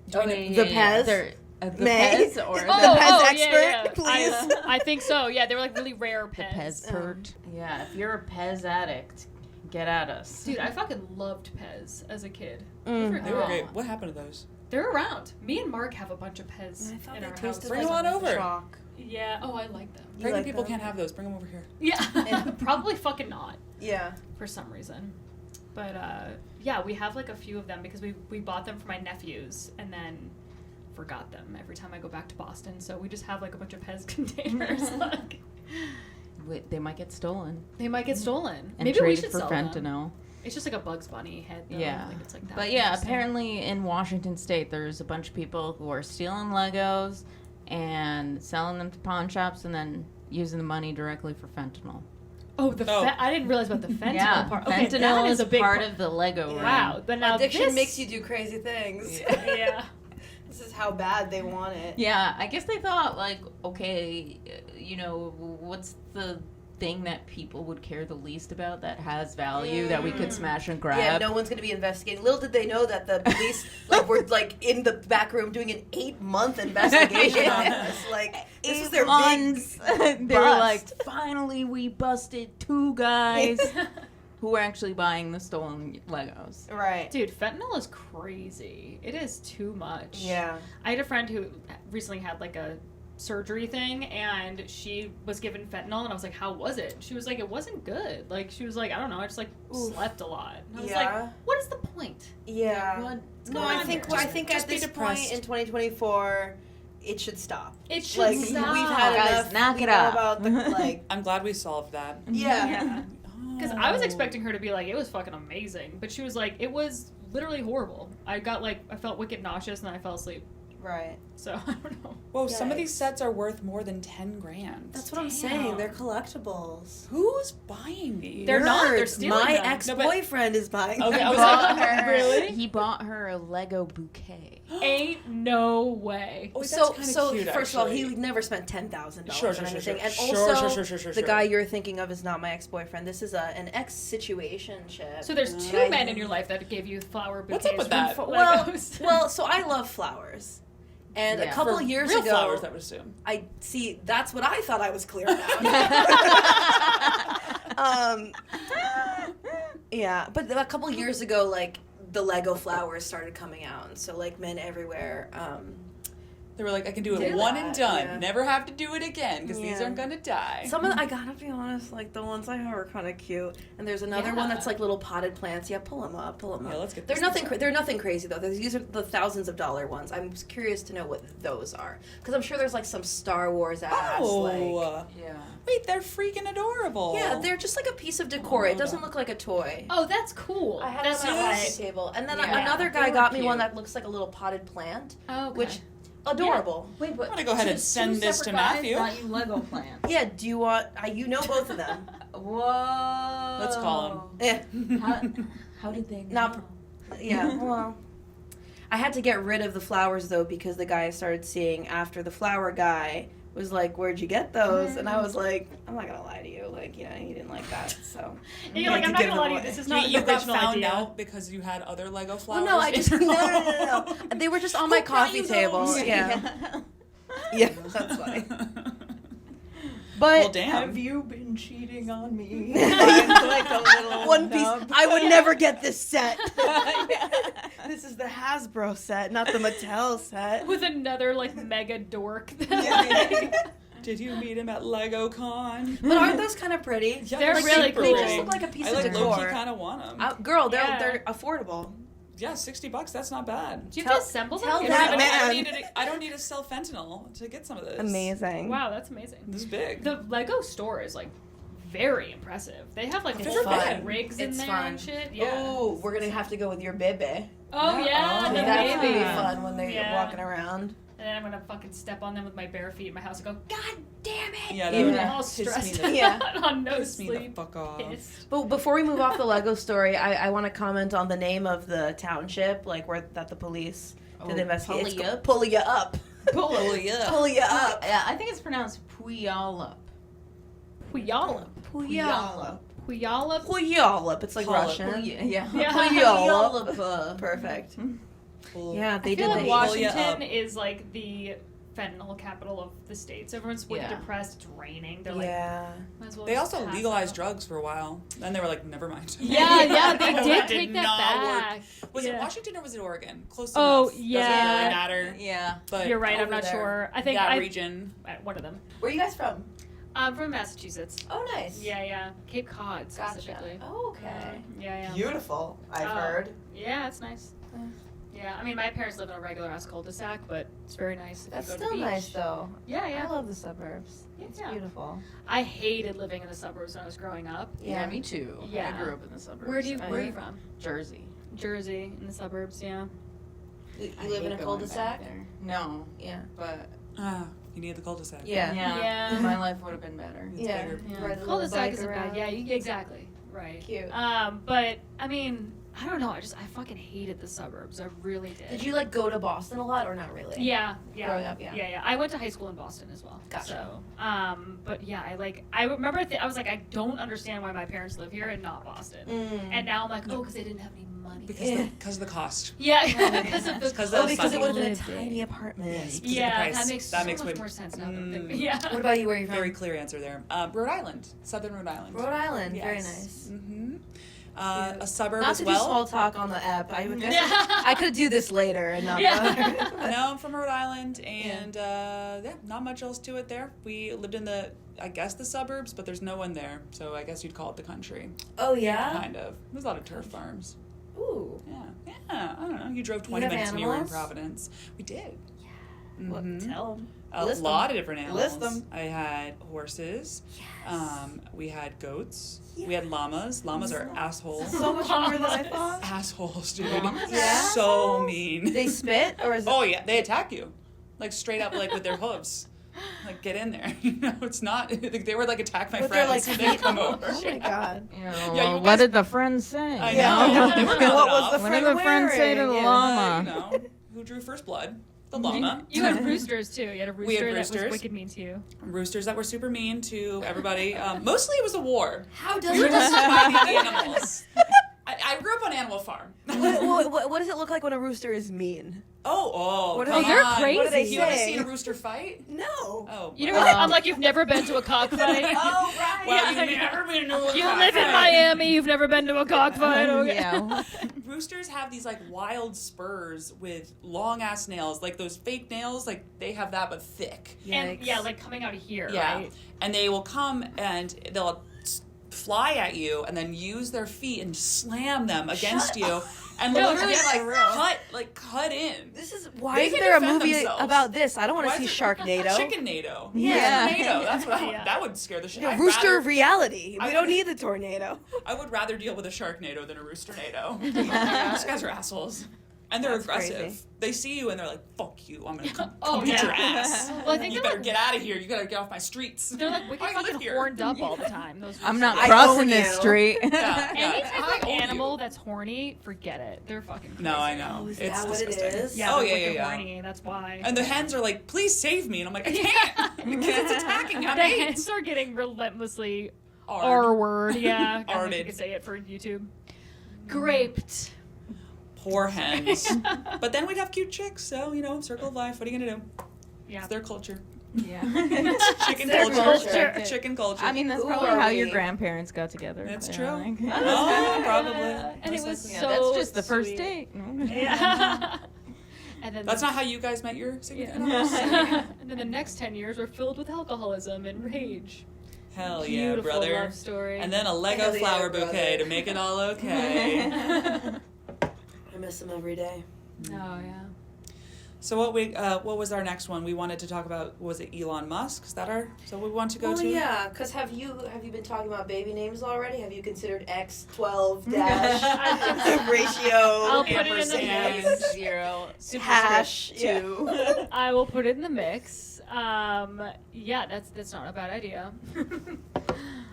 The Pez? They're, the May? Pez or The Pez expert, please. I think so. Yeah, they were like really rare the Pez. Pez pert. Yeah, if you're a Pez addict, get at us. Dude, I fucking loved Pez as a kid. They were Oh. great. What happened to those? They're around. Me and Mark have a bunch of Pez I thought in they our house. tasted Bring like them on over. chalk. Yeah. Oh, I like them. You Pregnant like people them? can't have those. Bring them over here. Yeah. Probably fucking not Yeah. for some reason. But yeah, we have like a few of them because we bought them for my nephews and then forgot them every time I go back to Boston. So we just have like a bunch of Pez containers. Like, Wait, they might get stolen they might get stolen. and Maybe we traded should for sell fentanyl. them. It's just like a Bugs Bunny head. Though. I Yeah. don't think it's like that. But yeah, interesting. apparently in Washington State, there's a bunch of people who are stealing Legos and selling them to pawn shops and then using the money directly for fentanyl. Oh, I didn't realize about the fentanyl Yeah, part. Okay, fentanyl that is a big part of the Lego ring. Wow, but now Addiction this makes you do crazy things. Yeah. This is how bad they want it. Yeah, I guess they thought, like, okay, what's the thing that people would care the least about that has value that we could smash and grab? Yeah, no one's gonna be investigating. Little did they know that the police were like in the back room doing an 8-month investigation on this. Like this is their months. big They were bust. like, finally we busted 2 guys who were actually buying the stolen Legos. right. Dude, fentanyl is crazy. It is too much. Yeah. I had a friend who recently had like a surgery thing and she was given fentanyl and I was like, how was it? She was like, it wasn't good. Like she was like, I don't know, I just like slept a lot. And I was Yeah. like, what is the point? Yeah. What's No, going I on think here? I think Just at be this point depressed. in 2024, it should stop. It should Like stop. we've had Guys, enough. knock we it know off. about the like. I'm glad we solved that. Yeah. Yeah. Because I was Oh. expecting her to be like, it was fucking amazing. But she was like, it was literally horrible. I felt wicked nauseous and then I fell asleep. Right. So I don't know. Whoa, some of Yikes. these sets are worth more than 10 grand. That's what I'm saying. They're collectibles. Who's buying these? They're not. They're Nerds. stealing My them. ex-boyfriend is buying. Okay, them. I was Bought like, her- really? He bought her a Lego bouquet. Ain't no way. Oh, that's So, kinda cute, first of all, actually. he never spent $10,000 Sure, on sure, sure, anything, sure. and Sure, also sure, the guy you're thinking of is not my ex-boyfriend. This is an ex-situationship. So there's two Right. men in your life that gave you flower bouquets. What's up with that? from well, Legos. well, so I love flowers, and a Yeah. couple For years real ago, flowers, I would assume. I see. That's what I thought I was clear about. Yeah, but a couple years ago, like the Lego flowers started coming out, and so like men everywhere. They were like, I can do it Did one that, and done. yeah. Never have to do it again because these Yeah. aren't gonna die. Some of I gotta be honest, like the ones I have are kind of cute, and there's another one that's like little potted plants. Yeah, pull them up. Yeah, let's get They're this nothing. stuff. They're nothing crazy though. These are the thousands of dollar ones. I'm curious to know what those are because I'm sure there's like some Star Wars ass. Oh, Like, Yeah. wait, they're freaking adorable. yeah, they're just like a piece of decor. It doesn't on. look like a toy. Oh, that's cool. I have That's it on not my right. coffee table, and then Yeah. another They guy were got me one cute. that looks like a little potted plant, Oh, okay. which adorable. Wait, but I'm gonna go ahead and send this to Matthew. Got you Lego plants. Yeah, do you want? You know both of them. Whoa. Let's call Yeah, How did they? Not- know? yeah. Well, I had to get rid of the flowers though because the guy I started seeing after the flower guy was like, "Where'd you get those?" And I was like, "I'm not gonna lie to you, like he didn't like that." So And you're like, I I'm had not to give gonna lie to them you. away. This is You, not you an got original found idea. out because you had other Lego flowers. Well, no, I just in your no. home. They were just on my Who brought coffee you table. those? Yeah, yeah, that's funny. Well, But damn. you been cheating on me? One Piece. I would never get this set. This is the Hasbro set, not the Mattel set. With another like mega dork. Did you meet him at LegoCon? But aren't those kind of pretty? Yeah, They're like, really super cool. They just pretty. look like a piece I of like decor. low-key kind of want them. Girl, Yeah. they're affordable. Yeah, $60. That's not bad. Do you Tell- have to assemble them? tell You that don't even- man. I don't need to sell fentanyl to get some of this. Amazing. Wow, that's amazing. This is big. The Lego store is like very impressive. They have like It's full fun. rigs in It's there fun. and shit. Yeah. Oh, we're gonna have to go with your bebe. Oh yeah, Oh, the That's gonna be baby. fun when they're Yeah. walking around. And then I'm gonna fucking step on them with my bare feet in my house and go, God damn it! Yeah, that Even would I'm all piss me stressed the, Yeah. on no piss me the sleep. fuck off. Pissed. But before we move off the Lego story, I want to comment on the name of the township, like where that the police did the investigation. Pulliup? Pulliup. Pulliup. Pulliup. Yeah, I think it's pronounced Puyallup. Puyallup. Puyallup. Puyallup. It's like Russian. Yeah. Puyallup. Perfect. Yeah, they I feel did like the Washington is like the fentanyl capital of the states. Everyone's wicked Yeah. depressed. It's raining. They're like, Yeah. might as well They just also pass legalized out. drugs for a while. Then they were like, never mind. Yeah, they That did did take that not back. Was it Yeah. Washington or was it Oregon? Close Oh, enough. yeah. Doesn't really matter. Yeah. But You're right. I'm over not there. sure. I think that region. one of them. Where are you guys from? I'm from Massachusetts. Oh, nice. Yeah. Cape Cod Gotcha. specifically. Oh, okay. Yeah. Beautiful, I've heard. Yeah, it's nice. Yeah, I mean, my parents live in a regular ass cul-de-sac, but it's very nice. If That's you go to still the beach. nice, though. Yeah, I yeah. love the suburbs. It's Yeah. beautiful. I hated living in the suburbs when I was growing up. Yeah, me too. Yeah. I grew up in the suburbs. Where are you from? Jersey. Jersey, in the suburbs, yeah. You I live in hate a going cul-de-sac? back there. No, Yeah. but You need the cul-de-sac. Yeah. Yeah. my life would have been better. Yeah. bigger. Yeah. Ride a little Cul-de-sac bike isn't around. bad. Yeah, exactly. Right. Cute. But, I mean, I don't know. I fucking hated the suburbs. I really did. Did you like go to Boston a lot or not really? Yeah. Growing up, yeah. I went to high school in Boston as well. Gotcha. So, but yeah, I remember I was like, I don't understand why my parents live here and not Boston. And now I'm like, oh, because they didn't have any money. Because of the cost. Yeah, because of the Because Oh, of because it would have been a lived tiny apartment. Yeah, price. that makes That so makes much way- more sense now. Yeah. What about you? Where are you from? Very clear answer there. Rhode Island. Southern Rhode Island. Rhode Island. Yes. Very nice. Mm-hmm. A suburb Not as to well. do small talk on the app. Yeah. I could do this later and not bother. No, I'm from Rhode Island, and not much else to it there. We lived in the suburbs, but there's no one there, so I guess you'd call it the country. Oh yeah. Kind of. There's a lot of turf farms. Ooh. Yeah. I don't know. You drove 20 have minutes and you were in animals? Providence. We did. What? Mhm. Tell them. A List lot them. of different animals. List them. I had horses. Yes. We had goats. We had llamas. Llamas are assholes. So much more than I thought. Assholes, dude. Yeah. So mean. They spit or is it? Oh yeah, they attack you, like straight up, like with their hooves. Like get in there. You know, it's not. They were like attack my But they're friends like and they come over. Oh my god. You know, Yeah, you what guys- did the friends say? I Yeah. know. They were not What was enough. the What friend did the friend say to the wearing? llama? You know, who drew first blood? The llama. You had roosters too. You had a We had rooster that was roosters. wicked mean to you. Roosters that were super mean to everybody. Mostly it was a war. How does We were it just fighting animals. I grew up on Animal Farm. what does it look like when a rooster is mean? Oh, What do come they- they're on. crazy. What do they You ever say? seen a rooster fight? No. Oh, You know, well. I'm like, you've never been to a cockfight. Oh right. Well, Yeah. you've never been to a You cockfight. live in Miami. You've never been to a cockfight. Okay. Yeah. Roosters have these like wild spurs with long ass nails, like those fake nails. Like they have that but thick. And yeah, like coming out of here, Yeah, right? and they will come and they'll fly at you and then use their feet and slam them against you, and No, literally yeah, cut in. This is why They isn't can there a defend movie themselves. about this? I don't want Why to is see it- Sharknado. Chicken-nado. Yeah. Tornado. That's what Yeah. that would scare the shit. Yeah, I'd rooster rather- of reality. We I- don't need the tornado. I would rather deal with a Sharknado than a Roosternado. These guys are assholes. And they're That's aggressive. crazy. They see you and they're like, fuck you, I'm gonna come Oh, beat yeah. your ass. Well, I think You they're better like, get out of here. You gotta get off my streets. they're like wicked Why you live fucking here? horned up all the time. Those I'm not I crossing own this you. street. Yeah, Any yeah. type I of own you. animal that's horny, forget it. They're fucking crazy. No, I know. Oh, is It's that what it disgusting. is? Yeah, Oh, they're yeah, wicked yeah. horny. That's why. And the hens are like, please save me. And I'm like, I can't. Because it's attacking. I'm the eight. hens are getting relentlessly Ard. R word. Yeah, I don't think you Arded. can say it for YouTube. Graped. Poor hens. But then we'd have cute chicks. So, you know, circle of life. What are you going to do? Yeah. It's their culture. Yeah. Chicken Their culture. culture. Chicken culture. I mean, that's Who probably are how your we? grandparents got together. That's They're true. like- Oh, probably. And it Most was likely. Yeah, so that's just the first sweet. date. Yeah. And then That's not how you guys met your significant Yeah. others? And then the next 10 years were filled with alcoholism and rage. Hell yeah, Beautiful brother. love story. And then a Lego Hell yeah, flower brother. bouquet to make it all okay. I miss them every day. Oh yeah. So what was our next one? We wanted to talk about, was it Elon Musk? Is that so we want to go Well, to? yeah, because have you been talking about baby names already? Have you considered X12 dash ratio? I'll put it in the ampersand. mix. 0 Hash, superscript 2. I will put it in the mix. Yeah, that's not a bad idea.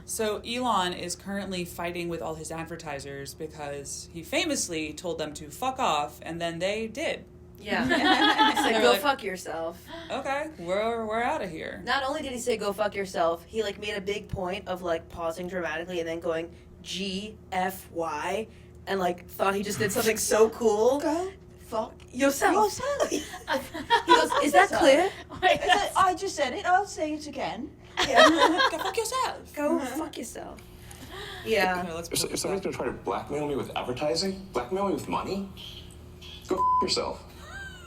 So Elon is currently fighting with all his advertisers because he famously told them to fuck off, and then they did. Yeah. He said, They're go like- fuck yourself. Okay, we're out of here. Not only did he say go fuck yourself, he like made a big point of like pausing dramatically and then going GFY and like thought he just did something so cool. Go fuck Yourself. yourself. He goes, is that clear? Wait, I just said it. I'll say it again. Go fuck yourself. Go fuck yourself. Yeah. Okay, let's If somebody's gonna try to blackmail me with advertising, blackmail me with money, go yourself.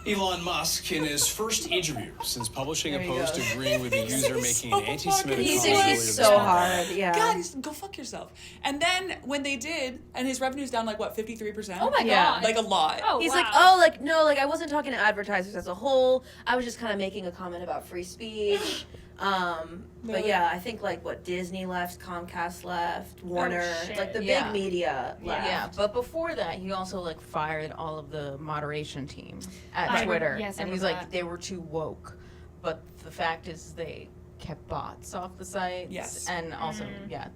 Elon Musk, in his first interview since publishing There a he post goes. agreeing with a user making an anti-Semitic He comment thinks earlier he's this so month. hard. Yeah. God, he's, go fuck yourself. And then when they did, and his revenue's down like what, 53%? oh my Yeah. god. Like a lot. Oh, He's wow. like, oh, like, no, like, I wasn't talking to advertisers as a whole. I was just kind of making a comment about free speech. But yeah, I think, like, what, Disney left, Comcast left, Warner, shit. like, the Yeah. big media left. Yeah, but before that, he also like fired all of the moderation team at I Twitter, remember- yes, I and he's remember like that. they were too woke. But the fact is, they kept bots off the site. Yes. and also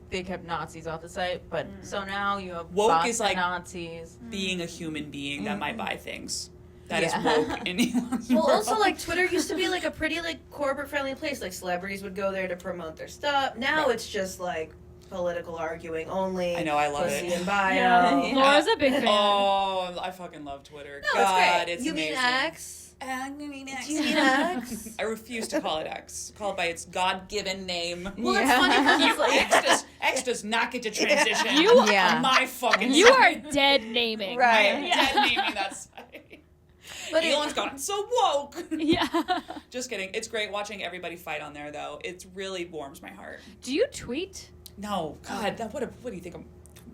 they kept Nazis off the site. But so now you have Woke bots is like- and Nazis. Being a human being that might buy things. That is Yeah. woke in Elon's Well, world. also, like, Twitter used to be, like, a pretty, like, corporate-friendly place. Like, celebrities would go there to promote their stuff. Now Right. it's just, like, political arguing only. I know, I love pussy it. and bio. Yeah. Laura's a big fan. Oh, I fucking love Twitter. No, God, it's great. You amazing. mean X? I mean X. Do you mean X? I refuse to call it X. Call it by its God-given name. Well, it's funny because it's like... X does not get to transition. You- Yeah. on my fucking You are site. dead naming. I Right. am dead naming that site. But it- Elon's gone so woke. Yeah. Just kidding. It's great watching everybody fight on there, though. It really warms my heart. Do you tweet? No, God, that what do you think? I'm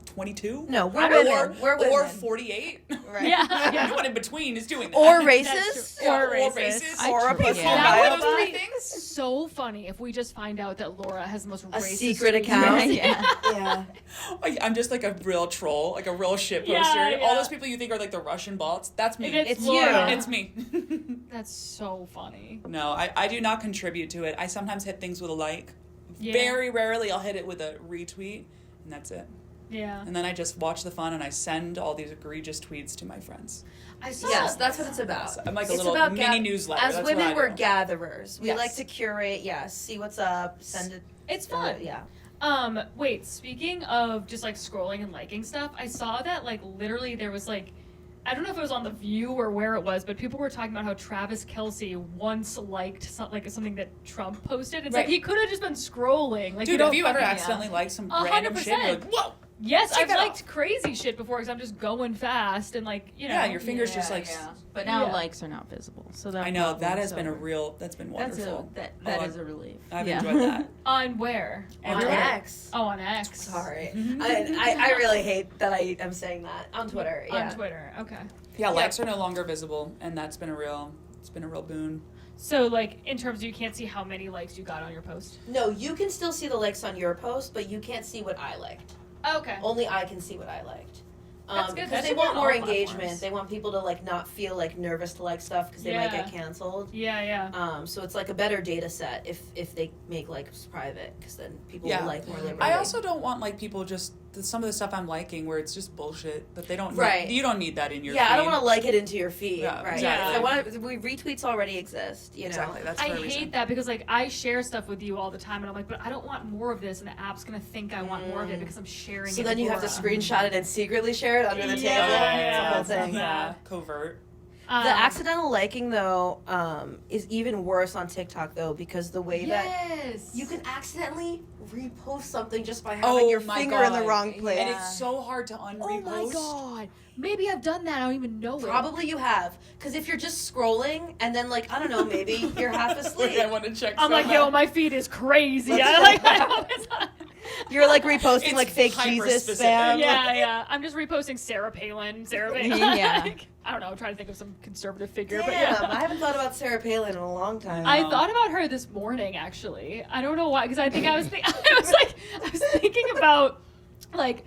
22? No, we're or, women. We're women. Or 48? Right. Yeah. No one in between is doing that. Or That's racist. true. Or Or racist. racist. I Or a true. personal Yeah. That bio would Those be three things? so funny if we just find out that Laura has the most A racist secret tweets. account. Yeah. Yeah. I'm just like a real troll, like a real shit poster. Yeah, yeah. All those people you think are like the Russian bots, that's me. It's Laura. It's me. That's so funny. No, I do not contribute to it. I sometimes hit things with a like. Yeah. Very rarely I'll hit it with a retweet, and that's it. Yeah. And then I just watch the fun and I send all these egregious tweets to my friends. I saw Yes, that's what it's about. So I'm like a It's little about mini newsletter. As That's women, what I we're do. gatherers. We Yes. like to curate. Yeah, see what's up. Send it. It's fun. Yeah. Wait, speaking of just like scrolling and liking stuff, I saw that like literally there was like, I don't know if it was on The View or where it was, but people were talking about how Travis Kelce once liked something that Trump posted. It's like Right. he could have just been scrolling. Like, Dude, don't have you ever fucking- accidentally liked some random shit? You're 100%. like, whoa! Yes, Check I've that liked out. crazy shit before because I'm just going fast and like, you know. Yeah, your fingers just like. But now Yeah. likes are not visible, so that I know, that problem's has been a over. real, that's been That's wonderful. that Oh, is a relief. I've Yeah. enjoyed that. On where? On On Twitter. X. Oh, on X. Sorry. I really hate that I am saying that on Twitter. Yeah. On Twitter. Okay. Yeah, likes are no longer visible, and that's been it's been a real boon. So like in terms of you can't see how many likes you got on your post. No, you can still see the likes on your post, but you can't see what I liked. Okay. Only I can see what I liked. That's good. Because That they should be want on more all engagement. platforms. They want people to like not feel like nervous to like stuff because they might Yeah. get canceled. Yeah, yeah. So it's like a better data set if they make likes private because then people Yeah. will like more liberally. I also don't want like people just some of the stuff I'm liking where it's just bullshit that they don't. Right. You don't need that in your. I feed. don't want to like it into your feed. Yeah, right. exactly. I want retweets already exist. You know. Exactly. That's I for a reason. hate that because like I share stuff with you all the time and I'm like, but I don't want more of this and the app's gonna think I want more of it because I'm sharing So it. then you have to with screenshot it and secretly share it under the table. Yeah, It's a whole yeah. thing. Yeah, covert. Laura. The accidental liking though is even worse on TikTok though because the way that Yes. you can accidentally repost something just by having your my finger in the God. wrong place. And it's so hard to unrepost. Oh my god. Maybe I've done that. I don't even know it. Probably you have because if you're just scrolling and then like I don't know maybe you're half asleep. I want to check. I'm like, somehow. yo, my feed is crazy. I hope it's not. You're like reposting It's like fake Jesus hyper-specific. spam. Yeah, yeah. I'm just reposting Sarah Palin. Yeah. Like, I don't know. I'm trying to think of some conservative figure, Damn, but yeah. I haven't thought about Sarah Palin in a long time. I thought about her this morning, actually. I don't know why, because I think I was thinking about like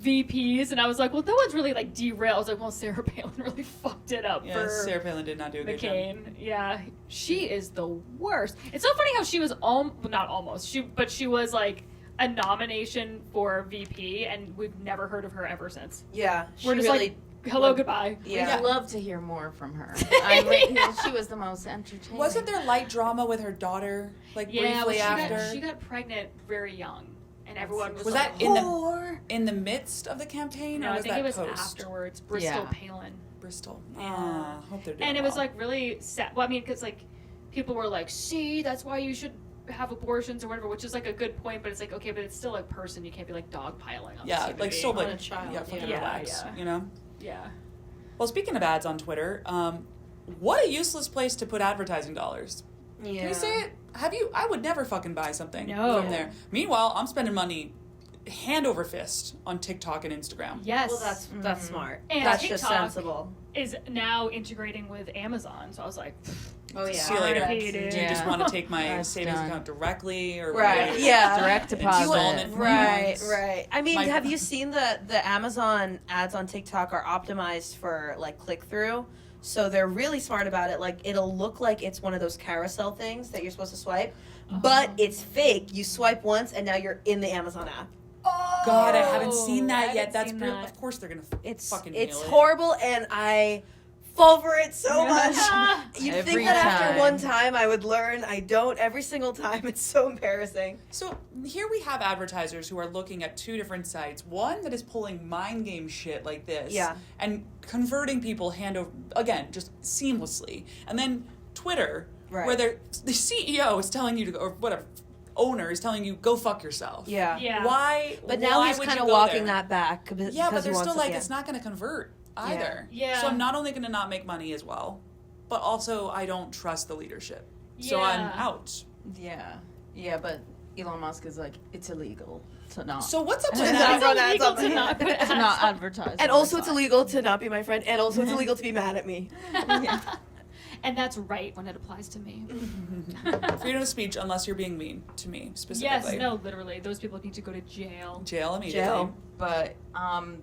VPs, and I was like, well, no one's really like derailed. I was like, well, Sarah Palin really fucked it up Yeah, for Sarah Palin did not do a good job. McCain. Yeah, she is the worst. It's so funny how she was not almost she was like a nomination for VP, and we've never heard of her ever since. Yeah, she We're just really. Hello, goodbye. Yeah. We'd love to hear more from her. She was the most entertaining. Wasn't there light drama with her daughter, like Yeah, briefly well, after? she got pregnant very young, and everyone was Was like, that in the midst of the campaign, no, or I was think that it was post? afterwards. Bristol Yeah. Palin. Bristol. Yeah. Hope they're doing And it was well. like really sad. Well, I mean, because like people were like, "See, that's why you should have abortions or whatever," which is like a good point. But it's like, okay, but it's still a person. You can't be like dogpiling on. yeah, this like human still being. like a child, yeah, fucking yeah. relax, Yeah. you know. Yeah. Well, speaking of ads on Twitter, what a useless place to put advertising dollars. Yeah. Can you say it? I would never fucking buy something No. from there. Meanwhile, I'm spending money hand over fist on TikTok and Instagram. Yes. Well, that's smart. And That's TikTok just sensible. is now integrating with Amazon. So I was like, Oh yeah. See you later. RIP, Do dude. you just want to take my That's savings done. account directly, or Right. would you- Yeah. Direct Installment deposit. Right, plans? right. I mean, My- have you seen the Amazon ads on TikTok are optimized for like click through? So they're really smart about it. Like it'll look like it's one of those carousel things that you're supposed to swipe, but it's fake. You swipe once and now you're in the Amazon app. God, I haven't seen that I yet. haven't That's seen real. that. Of course they're gonna It's fucking it's nail it. horrible and I fall for it so much. You'd Every think that after time. one time I would learn. I don't every single time. It's so embarrassing. So here we have advertisers who are looking at two different sites. One that is pulling mind game shit like this, Yeah. and converting people hand over again, just seamlessly. And then Twitter, Right. where the CEO is telling you to go, or whatever owner is telling you go fuck yourself. Yeah. Yeah. Why? But now why he's would kind you of go walking there? that back. Yeah, but they're still like yeah. it's not going to convert either. Yeah. So I'm not only going to not make money as well, but also I don't trust the leadership. So I'm Yeah. out. Yeah, but Elon Musk is like, it's illegal to not. So what's up with It's that? not ads illegal on to my- not put to ads not on. advertise. And on also the it's site. illegal to not be my friend, and also it's illegal to be mad at me. And that's right when it applies to me. Freedom of speech unless you're being mean to me Yes, specifically. no, literally. Those people need to go to jail. Jail immediately. Jail. But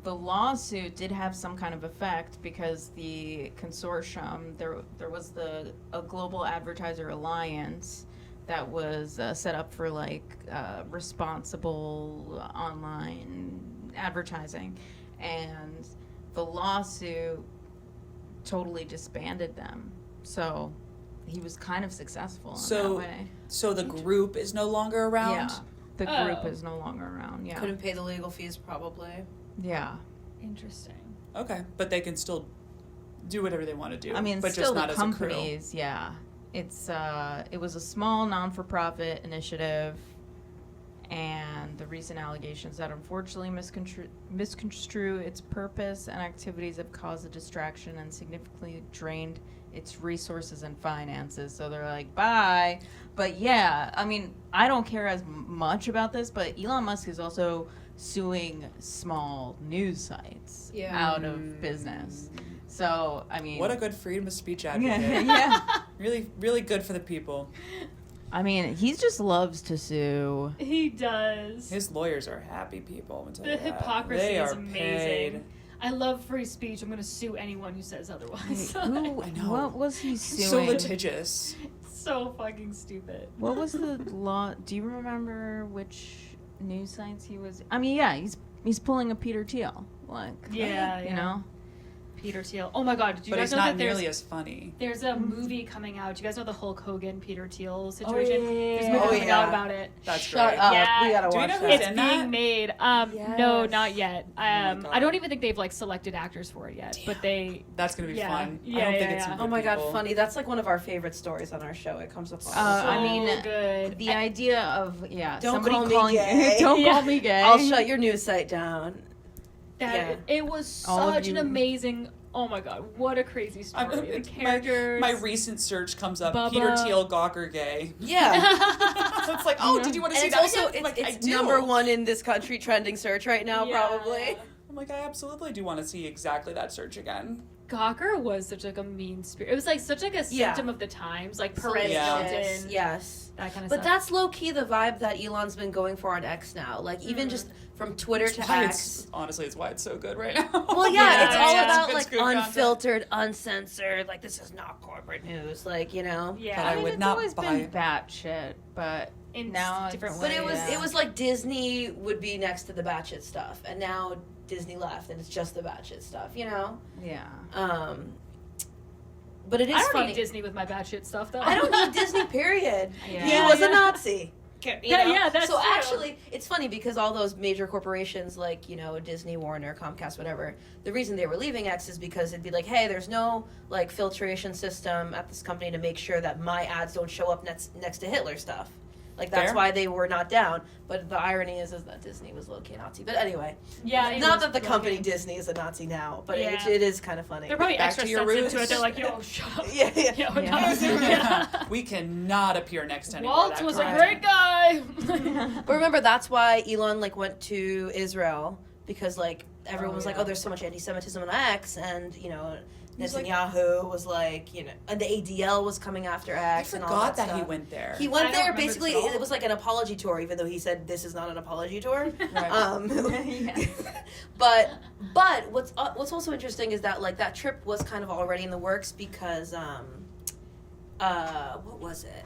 the lawsuit did have some kind of effect because the consortium, there was a global advertiser alliance that was set up for like responsible online advertising, and the lawsuit totally disbanded them. So he was kind of successful in So- that way. So the group is no longer around? Yeah, the group Oh. is no longer around. Yeah, Couldn't pay the legal fees, probably. yeah. Interesting. Okay, but they can still do whatever they want to do. I mean, but still just not the as a crew. companies, yeah. It's it was a small non-for-profit initiative, and the recent allegations that unfortunately misconstrue its purpose and activities have caused a distraction and significantly drained its resources and finances. So they're like, bye. But yeah, I mean, I don't care as much about this, but Elon Musk is also suing small news sites Yeah. out of business. So, I mean, What a good freedom of speech advocate. yeah. Really, really good for the people. I mean, he just loves to sue. He does. His lawyers are happy people. I'll tell The you that. hypocrisy They is are amazing. paid. I love free speech. I'm going to sue anyone who says otherwise. Who? I know. What was he suing? So litigious. So fucking stupid. What was the law? Do you remember which news sites he was? I mean, yeah, he's pulling a Peter Thiel, like Yeah, you yeah. know. Peter Thiel. Oh my god, did you But guys he's know not that there's nearly as funny. there's a movie coming out? Do you guys know the Hulk Hogan Peter Thiel situation? yeah, There's a yeah, movie yeah. coming out about it. That's Shut great. up. Yeah. We gotta Do we watch know that. who's It's in being that? made. No, Yes. not yet. my God. I don't even think they've like selected actors for it yet. But they. That's going to be Yeah. fun. Yeah, I don't think yeah, it's some yeah. good Oh my god, people. funny. That's like one of our favorite stories on our show. It comes up all the I time. mean, So good. The idea of Don't somebody call me calling gay. don't Yeah. call me gay. I'll shut your news site down. That it was All of such an you- amazing. Oh my god, what a crazy story! The It's characters. my recent search comes up. Bubba. Peter Thiel, Gawker, gay. Yeah. So it's like, oh, did you want to see And that? it's also again? Like, I it's do. number one in this country trending search right now, Yeah. probably. I'm like, I absolutely do want to see exactly that search again. Gawker was such like a mean spirit. It was like such like a Yeah. symptom of the times, like Perez Yeah. Hilton, Yes. that kind of But stuff. that's low key the vibe that Elon's been going for on X now. Like even just from Twitter to Why X. honestly, it's why it's so good right now. Well, yeah, Yeah, it's all yeah. about Good like scoop content. unfiltered, uncensored. Like this is not corporate news. Like you know. yeah. But I would it's not always buy been it. batshit, but in Now different it's- ways. But it was like Disney would be next to the batshit stuff, and now Disney left, and it's just the batshit stuff, you know. Yeah. But it is I don't funny. need Disney with my batshit stuff though. I don't need Disney. Period. Yeah. He was a Nazi. You know? Yeah, that's so true. actually, it's funny because all those major corporations like, you know, Disney, Warner, Comcast, whatever, the reason they were leaving X is because it'd be like, hey, there's no like filtration system at this company to make sure that my ads don't show up next to Hitler stuff. Like that's Fair. why they were not down. But the irony is that Disney was low-key Nazi. But anyway, Yeah, it not was that the really company good. Disney is a Nazi now, but Yeah. it is kind of funny. They're probably Back extra to your sensitive roots. to it. They're like, yo, shut up. Yeah, yeah. Yo, Yeah. no. We cannot appear next to anyone. Walt was a great guy. But remember, that's why Elon like went to Israel because like everyone was like, oh, there's so much anti-Semitism on X, and you know, Netanyahu was like, you know, and the ADL was coming after I X and all forgot that that he stuff. went there. He I went don't there remember this basically. at all. It was like an apology tour, even though he said this is not an apology tour. Right. But what's also interesting is that like that trip was kind of already in the works because what was it?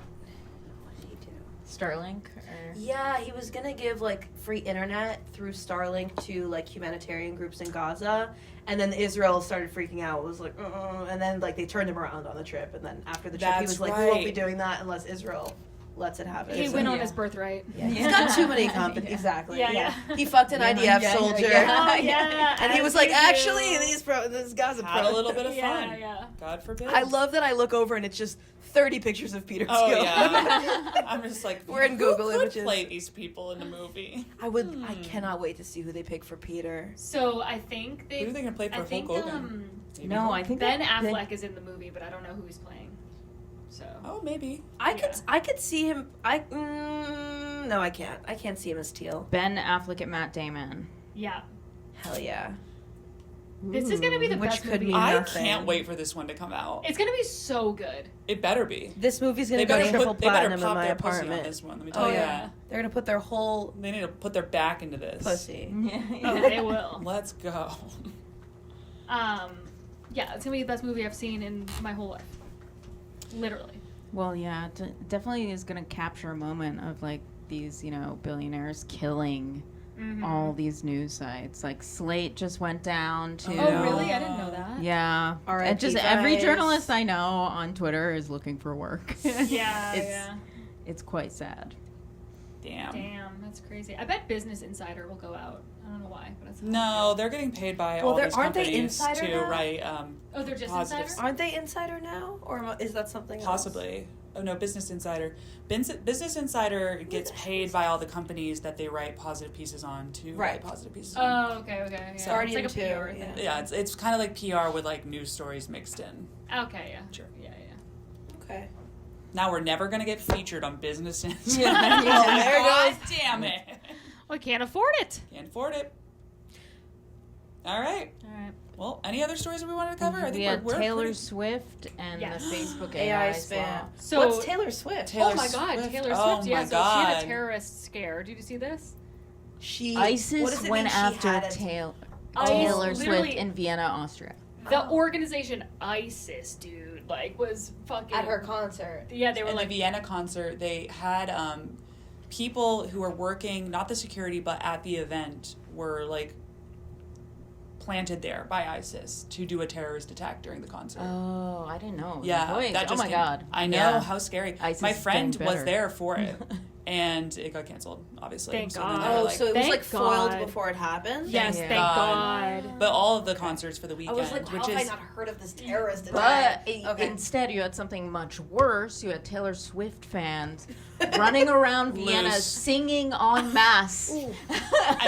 What did he do? Starlink? Or... Yeah, he was gonna give like free internet through Starlink to like humanitarian groups in Gaza, and then Israel started freaking out. It was like, and then like they turned him around on the trip, and then after the trip, he That's was like, we won't be right. doing that unless Israel lets it happen. He So- went on Yeah. his birthright. Yeah. He's got too many companies. Exactly. Yeah. He fucked an IDF soldier. Oh, yeah. And he as was like, you do. actually, this guy's a Had pro. a little bit of Yeah, fun. yeah. God forbid. I love that I look over and it's just 30 pictures of Peter Oh Thiel. yeah. I'm just like, We're in who Google could Images. play these people in the movie? I cannot wait to see who they pick for Peter. So I think they. Who are they gonna play for I think Hulk Hogan? Maybe No, Hulk? I think Ben they- Affleck is in the movie, but I don't know who he's playing. So. Oh, maybe. I could see him. No, I can't. I can't see him as Teal. Ben Affleck and Matt Damon. Yeah. Hell yeah. This is gonna be the Which best could movie. mean I nothing. can't wait for this one to come out. It's gonna be so good. It better be. This movie's gonna They go better triple put. They better platinum in pop my their pussy on apartment. this one. Let me tell Oh you yeah. that. They're gonna put their whole They need to put their back into this. pussy. Oh, they will. Let's go. Yeah, it's gonna be the best movie I've seen in my whole life. Literally. Well, yeah, definitely is going to capture a moment of like these, you know, billionaires killing all these news sites. Like Slate just went down to. Oh, really? I didn't know that. Yeah. R.I.P. And just every guys. journalist I know on Twitter is looking for work. Yeah, it's, yeah. It's quite sad. Damn. Damn, that's crazy. I bet Business Insider will go out. I don't know why, but it's No, they're getting paid by Well, all they're- these aren't they companies Insider to now? write Oh, they're just positive Insider? Aren't they Insider now, or is that something else? Possibly. Oh no, Business Insider. Business Insider gets paid by all the companies that they write positive pieces on to Right. write positive pieces on. Oh, okay, okay. Yeah. Guardian it's like a too, PR yeah. thing. Yeah, it's kind of like PR with like news stories mixed in. Okay, yeah. Sure. Yeah, yeah. Okay. Now we're never gonna get featured on Business Insider. Yeah. There it God goes. damn it! Well, I can't afford it. Can't afford it. All right. All right. Well, any other stories that we wanted to cover? I think We had we're Taylor pretty- Swift and Yes. the Facebook AI AI spam. swap. So What's Taylor Swift? Taylor oh my God, Swift. Taylor Oh Swift. Yeah, my so she had God. a terrorist scare. Did you see this? She what does ISIS it went mean she after had a- Taylor Swift literally- in Vienna, Austria. The organization ISIS, dude, like was fucking at her concert. Yeah, they were In like the Vienna concert, they had people who were working, not the security, but at the event, were like planted there by ISIS to do a terrorist attack during the concert. Oh, I didn't know. Yeah, Boys. that Oh just my came- God. I know, Yeah. how scary. ISIS My is friend getting was better. there for it, and it got canceled, obviously. Thank then God. they were Oh, like- so it was Thank like foiled God. before it happened? yes, Yeah. thank God. but all of the concerts for the I weekend, was like, how which have I is not heard of this terrorist But attack? instead, you had something much worse. You had Taylor Swift fans running around Vienna Loose. singing en masse. and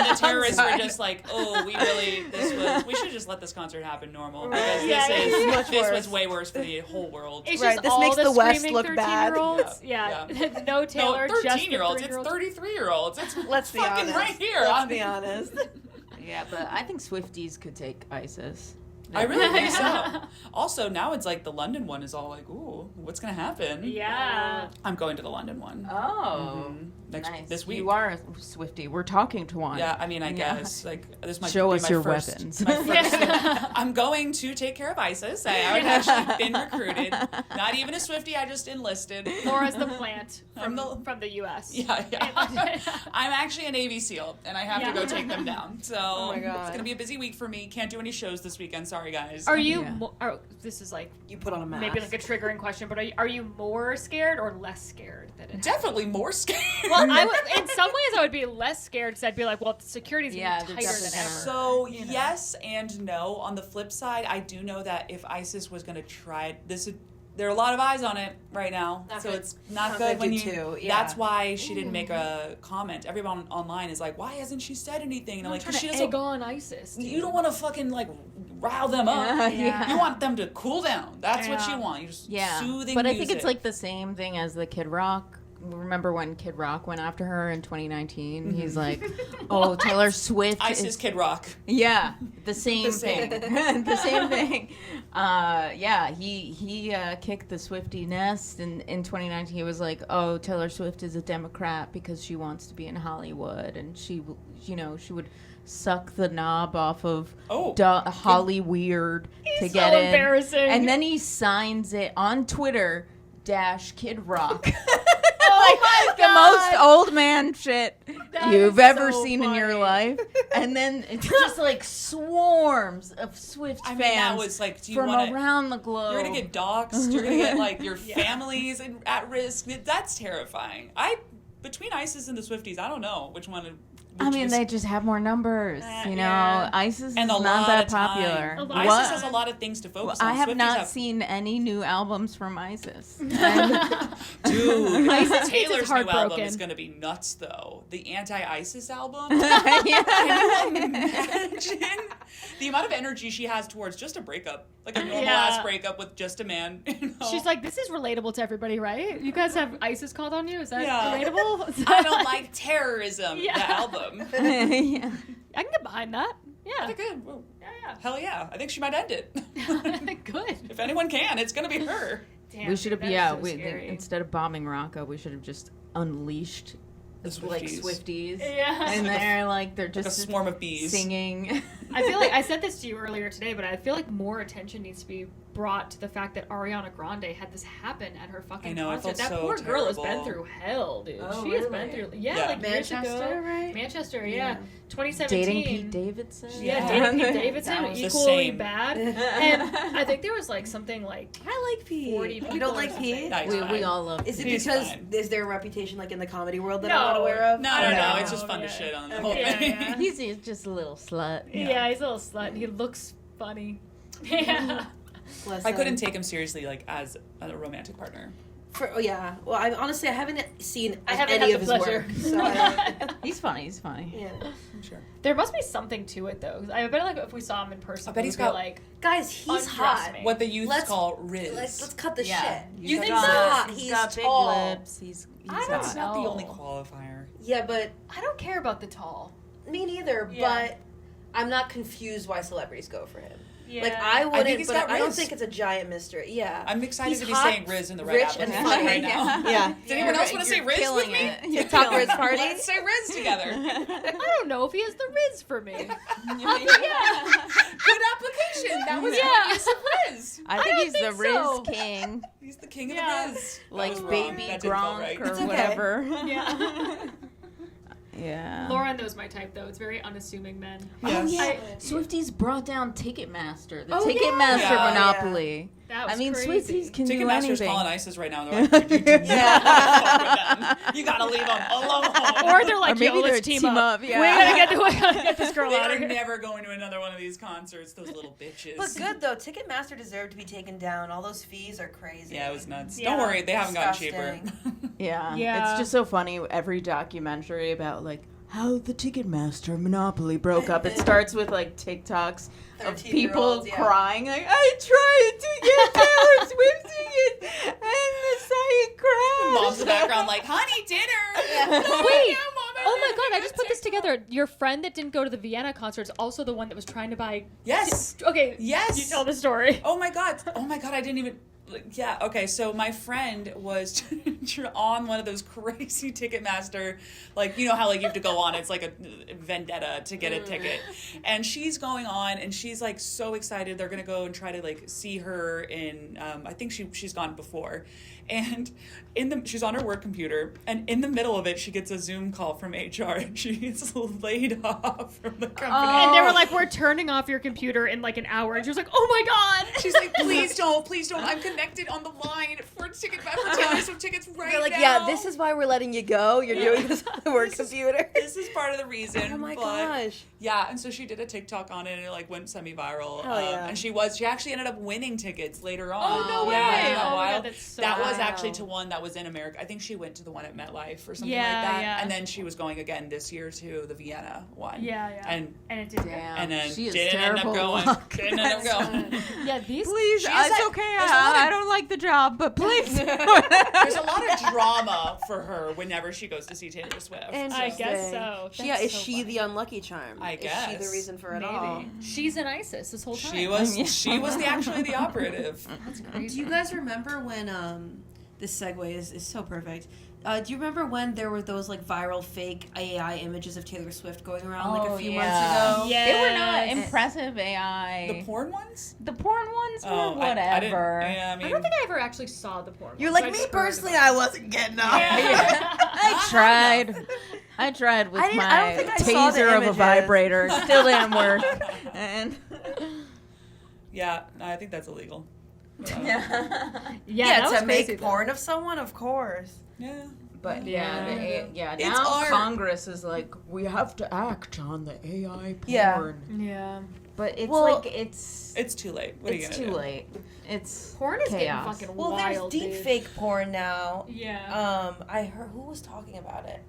the terrorists were just like, oh, we should just let this concert happen normal because Yeah, this was way worse for the whole world. It's Right, just this all makes the the West screaming look bad. 13-year-olds. Yeah. Yeah. No Taylor, no, just the 13-year-olds. It's 3-year-olds. 33-year-olds. It's Let's be fucking honest. right here. Let's be honest. Yeah, but I think Swifties could take ISIS. I really think so. Also, now it's like the London one is all like, ooh, what's gonna happen? Yeah. I'm going to the London one. Oh. this week. You are a Swiftie. We're talking to one. Yeah, I mean, I guess like this might Show be us my your first, weapons. My first I'm going to take care of ISIS. I have actually been recruited. Not even a Swiftie. I just enlisted. Laura's the plant from the U.S. Yeah. I'm actually a Navy SEAL, and I have to go take them down. So it's gonna be a busy week for me. Can't do any shows this weekend. Sorry, guys. Are you? This is like You put on a mask. maybe like a triggering question, but are you more scared or less scared that it? Definitely more scared. Well, in some ways I would be less scared because I'd be like, well, the security's gonna be tighter than ever. So yes and no. On the flip side, I do know that if ISIS was going to try this, there are a lot of eyes on it right now. It's not good when you. That's why she didn't make a comment. Everyone online is like, why hasn't she said anything? And I'm like, because she doesn't egg on ISIS. Dude. You don't want to fucking like rile them up. You want them to cool down. That's what you want. You just soothing But I music. think it's like the same thing as the Kid Rock. Remember when Kid Rock went after her in 2019? He's like, "Oh, Taylor Swift ISIS Kid Rock." Yeah, the same thing. The same thing. He kicked the Swiftie nest in 2019. He was like, "Oh, Taylor Swift is a Democrat because she wants to be in Hollywood, and she would suck the knob off of Holly Weird to get in." Embarrassing. And then he signs it on Twitter --Kid Rock. Oh my the most old man shit you've ever so seen funny. in your life. And then it's just like swarms of Swift fans that was like, do you from around the globe. You're going to get doxxed. You're going to get like your family's at risk. That's terrifying. Between ISIS and the Swifties, I don't know which one. I mean, they just have more numbers, you know. Yeah. ISIS and is not that popular. ISIS has a lot of things to focus on. I have Swifties not seen any new albums from ISIS. Dude, ISIS Taylor's is new album heartbroken. is going to be nuts, though. The anti-ISIS album. Yeah. Can you imagine the amount of energy she has towards just a breakup, like a normal ass breakup with just a man? You know? She's like, this is relatable to everybody, right? You guys have ISIS called on you? Is that relatable? I don't like terrorism. The album. Yeah. I can get behind that. Yeah. I think good. Hell yeah. I think she might end it. Good. If anyone can, it's going to be her. Damn, We should have, that's so instead of bombing Rocco, we should have just unleashed The Swifties. like Swifties. Yeah. And they're just Like a swarm of bees. singing. I feel like I said this to you earlier today, but I feel like more attention needs to be brought to the fact that Ariana Grande had this happen at her fucking I know, concert. I felt That so poor girl has been terrible. through hell, dude. Oh, She has really? been through like Manchester, years ago. right? Manchester, yeah. 2017. Dating Pete Davidson. Yeah, dating Pete That Davidson, was the equally same. bad. And I think there was like something like I like Pete. 40 You people don't or like something. Pete? No, he's We fine. all love Is it He's because fine. is there a reputation like in the comedy world that No. I'm not aware of? No, Okay. it's just fun to Yeah. shit on the Okay. whole Yeah, thing. yeah. He's just a little slut. Yeah, he's a little slut. He looks funny. Yeah. Bless I him. couldn't take him seriously, like, as a romantic partner. Well, I honestly I haven't seen I haven't any had of the his pleasure. work. So I, He's funny. yeah. I'm sure. There must be something to it though. I bet like if we saw him in person, I bet we'd he's be got- like, Guys, he's Undress hot. me. What the youths Let's- call Riz. Let's cut the Yeah. shit. He's You think got- so? Hot. He's He's got big tall. lips. He's I don't That's hot. not the No. only qualifier. Yeah, but I don't care about the tall. me neither. Yeah. But I'm not confused why celebrities go for him. Yeah. Like I wouldn't, he's but got I don't Riz. think it's a giant mystery. Yeah, I'm excited He's to be hot, saying Riz in the Red rich, Apple and Party funny. right now. Yeah. Does anyone else want to say You're Riz with killing me? it. TikTok Riz party. Let's say Riz together. I don't know if he has the Riz for me. Good application. That was Yeah. use of Riz. I think don't he's the think Riz so. king, He's the king Yeah. of the Riz. That like was wrong. Baby That didn't feel Gronk right. or It's okay. whatever. Yeah. Yeah. Laura knows my type though. It's very unassuming men. Yes. Yeah. I- Swifties brought down Ticketmaster. The Oh, Ticketmaster yeah. monopoly. That was I mean, crazy. Swifties can do Ticketmaster's anything. calling ISIS right now. They're like, you do not fuck with them. You gotta leave them alone. Or they're like, Or maybe yo, they're let's team up. yeah. We gotta get this girl They out are of here. never going to another one of these concerts. Those little bitches. But good though, Ticketmaster deserved to be taken down. All those fees are crazy. Yeah, it was nuts. Yeah. Don't worry, they haven't gotten cheaper. Disgusting. Yeah. Yeah. It's just so funny. Every documentary about like how the Ticketmaster monopoly broke up. It starts with like TikToks of people 13-year-olds, yeah. crying like, I tried to get Taylor Swift tickets and the site crashed. Mom's in the background like, honey, dinner. Wait. Yeah, Mom, Oh my didn't god, I get just put this TikTok. together. Your friend that didn't go to the Vienna concert is also the one that was trying to buy. Yes. Okay. Yes. You tell the story. Oh my god. I didn't even. Yeah, okay, so my friend was on one of those crazy Ticketmaster, like, you know how, like, you have to go on, it's like a vendetta to get a ticket, and she's going on, and she's, like, so excited, they're gonna go and try to, like, see her in, I think she's gone before, and she's on her work computer, and in the middle of it, she gets a Zoom call from HR, and she gets laid off from the company. And they were like, we're turning off your computer in like an hour, and she was like, oh my god. She's like, please don't, I'm connected on the line for Taylor Swift tickets right They're like, now. yeah, this is why we're letting you go. You're doing this on the work computer. This is part of the reason. Oh my gosh. Yeah, and so she did a TikTok on it, and it like went semi-viral. Hell yeah. And she actually ended up winning tickets later on. Oh, no way. Yeah, Oh my God, that's so that was wow. actually to one that was in America. I think she went to the one at MetLife or something like Yeah, that. yeah. And then she was going again this year to the Vienna one. Yeah. And it did. and then She is didn't end up terrible going. luck. Didn't end up going. Yeah, these. Please, it's okay. there's a lot I of- don't like the job, but please. There's a lot of drama for her whenever she goes to see Taylor Swift. I guess so. Yeah, That's is so she funny. the unlucky charm? I Is she guess. the reason for it Maybe. all? She's in ISIS this whole time. She was actually the operative. That's Do crazy. you guys remember when this segue is so perfect? Do you remember when there were those like viral fake AI images of Taylor Swift going around like a few months ago? Yeah. They were not impressive AI. The porn ones? The porn ones were Oh, whatever. I didn't, yeah, I mean, I don't think I ever actually saw the porn. You're ones, like, so I me just heard personally, about I wasn't getting up. I tried. I tried with I don't my think I saw the taser of a images. vibrator. Still didn't work. And yeah, I think that's illegal. Yeah, Yeah, that was to make crazy, though. porn of someone, of course. Yeah. But Yeah. It's now art. Congress is like, we have to act on the AI porn. Yeah. Yeah. But it's Well, like it's It's too late. What are you it's gonna too do? late. It's Porn is chaos. getting fucking Well, wild. there's deep dude. fake porn now. Yeah. I heard who was talking about it.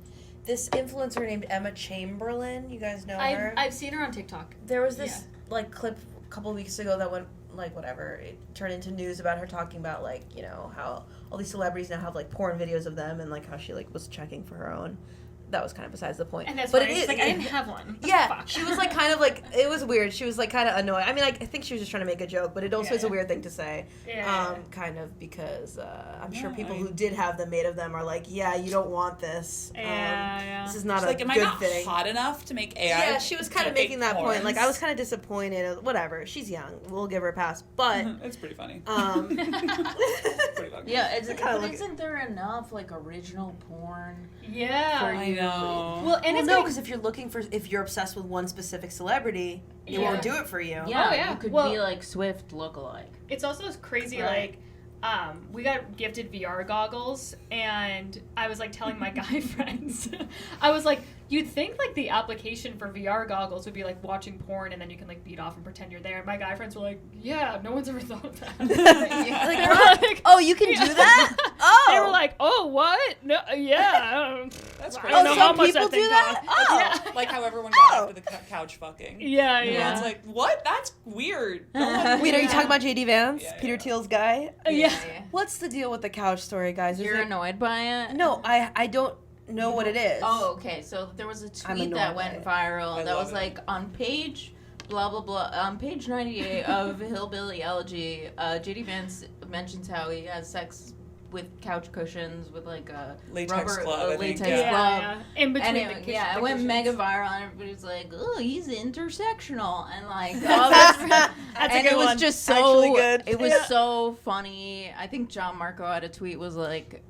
This influencer named Emma Chamberlain. You guys know her? I've seen her on TikTok. There was this like clip a couple weeks ago that went like whatever. It turned into news about her talking about like, you know, how all these celebrities now have like porn videos of them and like how she like was checking for her own. That was kind of besides the point. And that's but funny. it She's is like, I didn't have one. Yeah, Fuck. she was like kind of like it was weird. She was like kind of annoyed. I mean, like, I think she was just trying to make a joke, but it also is a weird thing to say. Yeah. Kind of because I'm sure No, people I mean- who did have them made of them are like, yeah, you don't want this. Yeah. This is not She's a like, am I good not thing. hot enough to make AI? Yeah, she was kind of fake making that point. Like, porns? I was kind of disappointed. Whatever, she's young. We'll give her a pass. But It's pretty funny. Pretty funny. Yeah, it's kinda but look- isn't there enough like original porn? Yeah. I know. Well, and well, it's no, getting- because if you're obsessed with one specific celebrity, it won't do it for you. Yeah, yeah. you could Well- be like Swift lookalike. it's also crazy, Right. like, we got gifted VR goggles, and I was like telling my guy friends, I was like, you'd think like the application for VR goggles would be like watching porn and then you can like beat off and pretend you're there. And my guy friends were like, yeah, no one's ever thought of that. Like, They were what? like- Oh, you can do that? Oh. They were like, oh, what? No, yeah. That's I crazy. don't know how some much people that thing do that? cost. Oh. Yeah. Like how everyone got Oh. after the couch fucking. Yeah, You know, yeah. it's like, what? That's weird. No one- Wait, are you talking about JD Vance, Yeah, Peter yeah. Thiel's guy? Yeah. What's the deal with the couch story, guys? Is You're it- annoyed by it? No, I don't know what it is. Oh, okay. So there was a I'm tweet annoyed that by went it. viral I that love was it. like on page blah blah blah on page 98 of Hillbilly Elegy. JD Vance mentions how he has sex with couch cushions with like a Latex rubber glove, I think, latex yeah. glove. Yeah. In between And the it, kitchen. yeah, the it went cushions. mega viral, and everybody's like, "Oh, he's intersectional," and like all this. That's a and good it was one. just so Actually good. It was Yeah. so funny. I think John Marco had a tweet was like,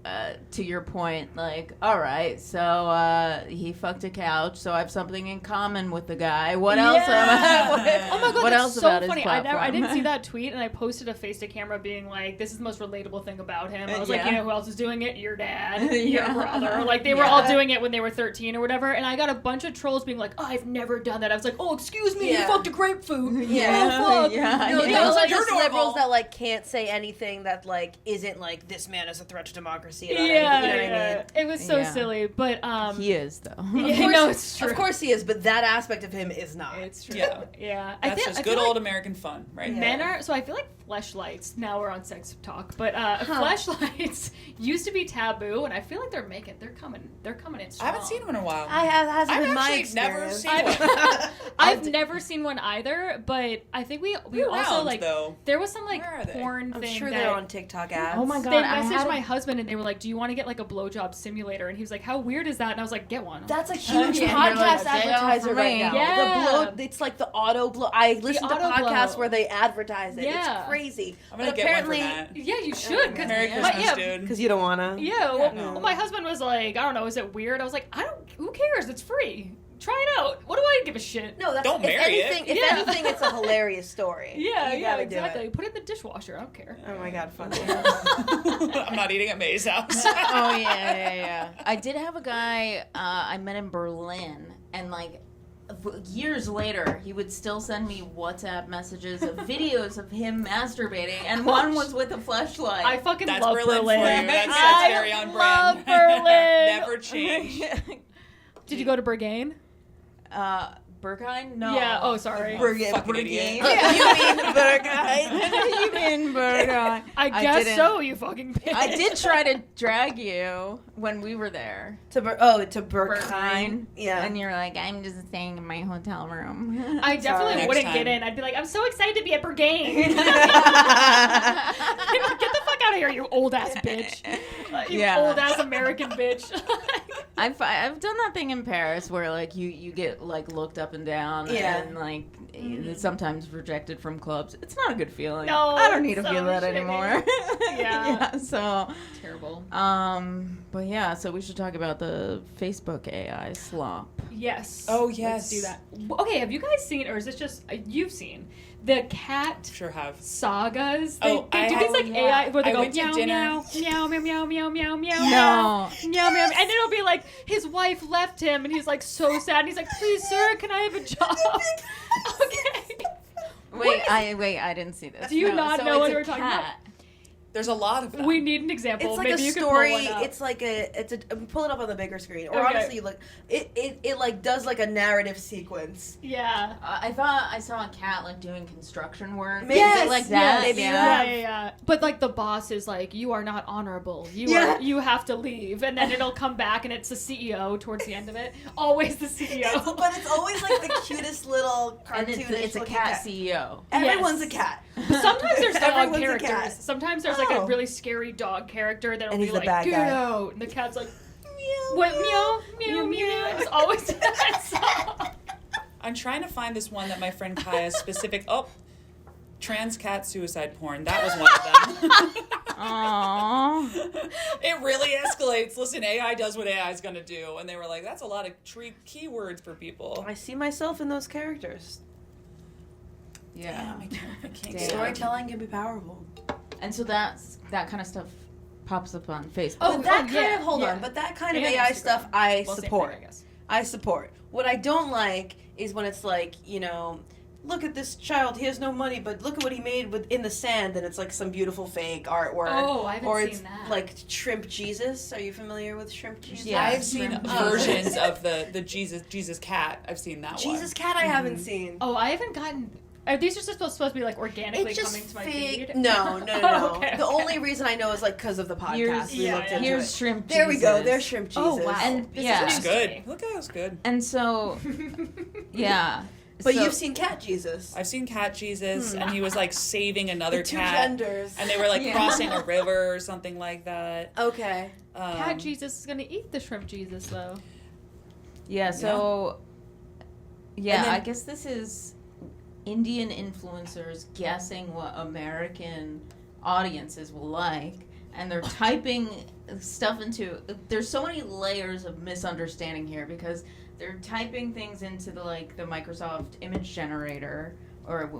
to your point, like, all right, so he fucked a couch, so I have something in common with the guy. What else? Yeah. What, Oh my god, what that's else so about funny. his platform? I didn't see that tweet, and I posted a face to camera being like, "This is the most relatable thing about him." I was like, Yeah. "You know who else is doing it? Your dad, your Yeah. brother." Like they were all doing it when they were 13 or whatever. And I got a bunch of trolls being like, "Oh, I've never done that." I was like, "Oh, excuse me, Yeah. you fucked a grapefruit." Yeah. Oh fuck. Yeah. No, Yeah. those are You're just normal. liberals that like can't say anything that like isn't like this man is a threat to democracy. About Yeah, anything, you know what I yeah. mean? It was so Yeah. silly, but He is though. yeah, no, it's true. Of course he is, but that aspect of him is not. It's true. Yeah. Yeah. That's just good old American fun, right? Men are, so I feel like fleshlights, now we're on sex talk, but fleshlights It's used to be taboo, and I feel like they're coming in strong. I haven't seen one in a while. Hasn't I've been my actually never experience. seen one. I've never seen one either, but I think we They're also around, like though. there was some like Where are they? porn I'm thing sure that they're on TikTok ads. Oh my god! they I messaged had my husband and they were like, "Do you want to get like a blowjob simulator?" And he was like, "How weird is that?" And I was like, "Get one." That's a huge Yeah, podcast you're like, advertiser for right me. now. Yeah. The blow, it's like the auto blow. I listen to auto podcasts blow. where they advertise it. Yeah. It's crazy. I'm gonna but get one apparently, for Matt. Yeah, you should. Cause Merry but Christmas, yeah, dude. because you don't wanna. Yeah, well, no. well, my husband was like, I don't know, is it weird? I was like, who cares? It's free. Try it out. What do I give a shit? No, that's Don't if marry it. anything, If Yeah. anything, it's a hilarious story. Yeah, You yeah, gotta do it. exactly. Put it in the dishwasher. I don't care. Oh my god, funny. I'm not eating at May's house. Oh yeah. I did have a guy I met in Berlin, and like years later, he would still send me WhatsApp messages of videos of him masturbating, and one was with a flashlight. I fucking That's love Berlin for you. That's I very on love brand. Berlin. Never change. Did you go to Berghain? Berghain? No. Yeah. Oh, sorry. Fucking idiot. You mean Berghain? You mean Berghain? I guess didn't. so. You fucking bitch. I did try to drag you when we were there. to Berghain. Yeah. And you're like, I'm just staying in my hotel room. I definitely Next wouldn't time. get in. I'd be like, I'm so excited to be at Berghain. Get the fuck out of here, you old ass bitch. You Yeah. old ass American bitch. I've done that thing in Paris where like you get like looked up and down Yeah. and like sometimes rejected from clubs. It's not a good feeling. No, I don't need to so feel that shitty. anymore. Yeah. So Terrible. but yeah, so we should talk about the Facebook AI slop. Yes. Oh, Let's yes. do that. Okay, have you guys seen, or is this just you've seen the cat Sure have. sagas? Oh, they I do have- these like AI where they I go went to meow, dinner. meow meow meow meow meow meow meow No. meow meow, and it'll be like his wife left him, and he's like so sad, and he's like, "Please, sir, can I have a job?" Okay. Wait, I didn't see this. Do you not so know it's what a we're talking about? cat. There's a lot of them. We need an example. It's like Maybe a you story. Can pull one up. It's like pull it up on the bigger screen, or Okay. honestly, you look. It like does like a narrative sequence. yeah. I thought I saw a cat like doing construction work. Maybe Is it like that? maybe you Yeah, have. yeah. But like the boss is like, you are not honorable. Yeah. You have to leave, and then it'll come back, and it's the CEO towards the end of it. Always the CEO. But it's always like the cutest little And cartoonish it's a looking cat CEO. Everyone's Yes. a cat. Sometimes there's dog Everyone's a characters. cat. Sometimes there's like a Oh. really scary dog character that'll And be he's the like, bad "Get guy." out," and the cat's like, "What? Meow, meow, meow." It's always that song. I'm trying to find this one that my friend Kaya's specific. Oh, trans cat suicide porn. That was one of them. Aww. It really escalates. Listen, AI does what AI is gonna do, and they were like, "That's a lot of keywords for people." I see myself in those characters. Yeah. I can't Damn. get it. Storytelling can be powerful. And so that kind of stuff pops up on Facebook. Oh, But that kind yeah, of hold yeah. on. But that kind of And AI Instagram. stuff I Well, same support. thing, I guess. I support. What I don't like is when it's like, look at this child. He has no money, but look at what he made in the sand, and it's like some beautiful fake artwork. Oh, I haven't or seen it's that. like Shrimp Jesus. Are you familiar with Shrimp Jesus? Yeah. I've seen Shrimp versions of the Jesus cat. I've seen that one. Jesus cat I haven't seen. Oh, I haven't gotten. Are these just supposed to be like organically It's just coming to my fake. feed? No. Oh, okay, The okay. only reason I know is like because of the podcast. We yeah, looked yeah. into Here's it. Shrimp There we go. Jesus. There's Shrimp Jesus. Oh wow. And This yeah. is It's news to good. me. Look, that was good. And so, yeah. But So- you've seen Cat Jesus. I've seen Cat Jesus, and he was like saving another The two cat, genders. and they were like Yeah. crossing a river or something like that. Okay. Cat Jesus is gonna eat the shrimp Jesus though. Yeah, so yeah, And then- I guess this is Indian influencers guessing what American audiences will like, and they're typing stuff into. There's so many layers of misunderstanding here because they're typing things into the Microsoft image generator, or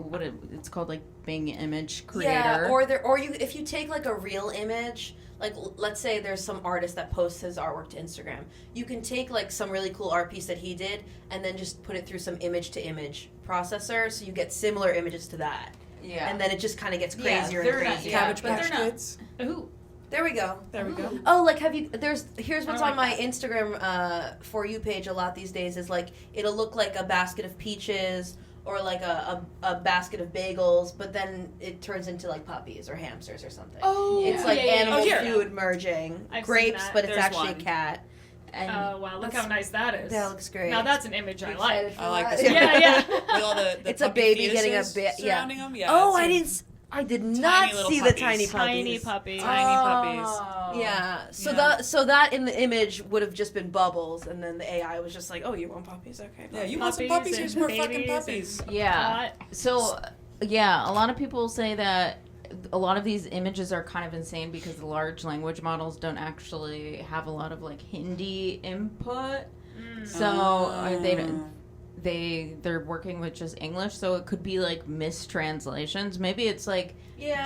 it's called like Bing Image Creator. Yeah, or if you take like a real image, like let's say there's some artist that posts his artwork to Instagram, you can take like some really cool art piece that he did and then just put it through some image to image processor, so you get similar images to that. Yeah. And then it just kind of gets Yeah, crazier they're and not- crazier. yeah, Cabbage but Patch they're not- Kids. Ooh. There we go. There we go. Oh, like here's what's I on don't my like Instagram For You page a lot these days is like it'll look like a basket of peaches or like a basket of bagels, but then it turns into like puppies or hamsters or something. Oh, It's like yeah. animal here. food merging. I've seen Grapes, that. but it's There's actually one. a cat. And Oh, wow, look how nice that is. That looks great. Now that's an image I like. I like this one. Yeah. With all the It's a puppy baby getting a fetuses bit. Yeah. surrounding them. Yeah. Oh, it's I did not little see the puppies. tiny puppies. Tiny puppies. Tiny puppies. Oh. Yeah. So Yeah. that in the image would have just been bubbles, and then the AI was just like, "Oh, you want puppies? Okay." Yeah, you want some Puppies puppies? and Here's more fucking babies puppies. Yeah. Hot. So, yeah, a lot of people say that a lot of these images are kind of insane because the large language models don't actually have a lot of like Hindi input. So they're working with just English, so it could be like mistranslations. Maybe it's like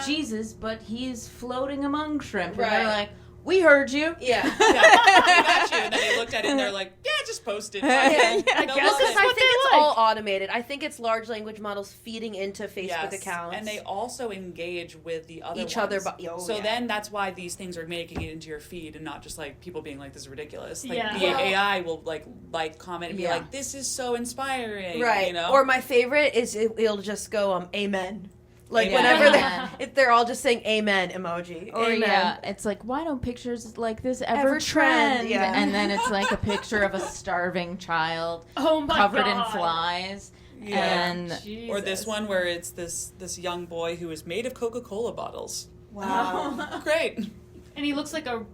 Jesus, but he's floating among shrimp. And Right. they're like, we heard you. Yeah. Yeah, I got you. And then they looked at it and they're like, yeah, just post it. Yeah. I guess Because that's I what think they it's like. all automated. I think it's large language models feeding into Facebook accounts. And they also engage with the other Each ones. other, So then that's why these things are making it into your feed and not just like people being like, this is ridiculous. Like Yeah. the Well- AI will like comment and be Yeah. like, this is so inspiring. right. You know? Or my favorite is it'll just go amen. Like Amen. whenever Amen. if they're all just saying amen emoji. Or amen. yeah, it's like, why don't pictures like this ever, Ever trend, trend? yeah. And then it's like a picture of a starving child Oh my covered God. in flies. Yeah. And Or this one where it's this young boy who is made of Coca-Cola bottles. Wow. Great. And he looks like a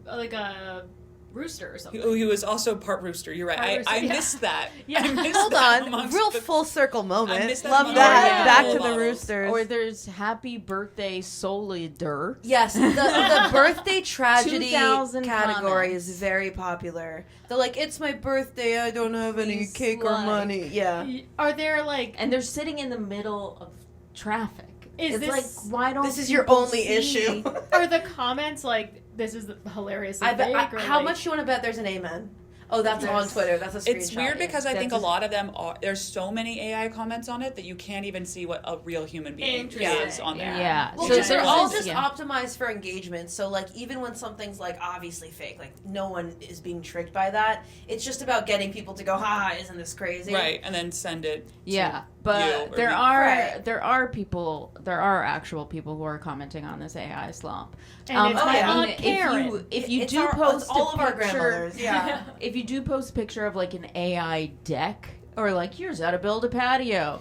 rooster or something. He was also part rooster. You're right. Part rooster, I yeah. missed that. Yeah. I missed Hold that on. amongst Real the- full circle moment. I missed that Love among that. the Back to Coca-Cola the bottles. roosters. or there's Happy Birthday Solider. Yes, the birthday tragedy 2,000 category comments. is very popular. They're like, it's my birthday, I don't have any He's cake or like- money. Yeah. Are there like And they're sitting in the middle of traffic. Is it's this- like, why don't This is your people only see? issue. are the comments like this is hilarious? I bet. vague, or, How like- much you want to bet there's an amen? Oh, that's on Twitter. That's a screenshot. It's weird yeah. because I think a That's lot of them are. There's so many AI comments on it that you can't even see what a real human being Interesting. is on there. Yeah. Well, So because they're there's all this- just yeah. optimized for engagement. So, like, even when something's like obviously fake, like no one is being tricked by that. It's just about getting people to go, "Ha, isn't this crazy?" Right, and then send it. to Yeah, you but or there me. are Right. there are actual people who are commenting on this AI slump. And it's my Aunt Karen. If you It's do our- post it's all a of our picture- grandmothers. Yeah. if you do post a picture of like an AI deck or like here's how to build a patio,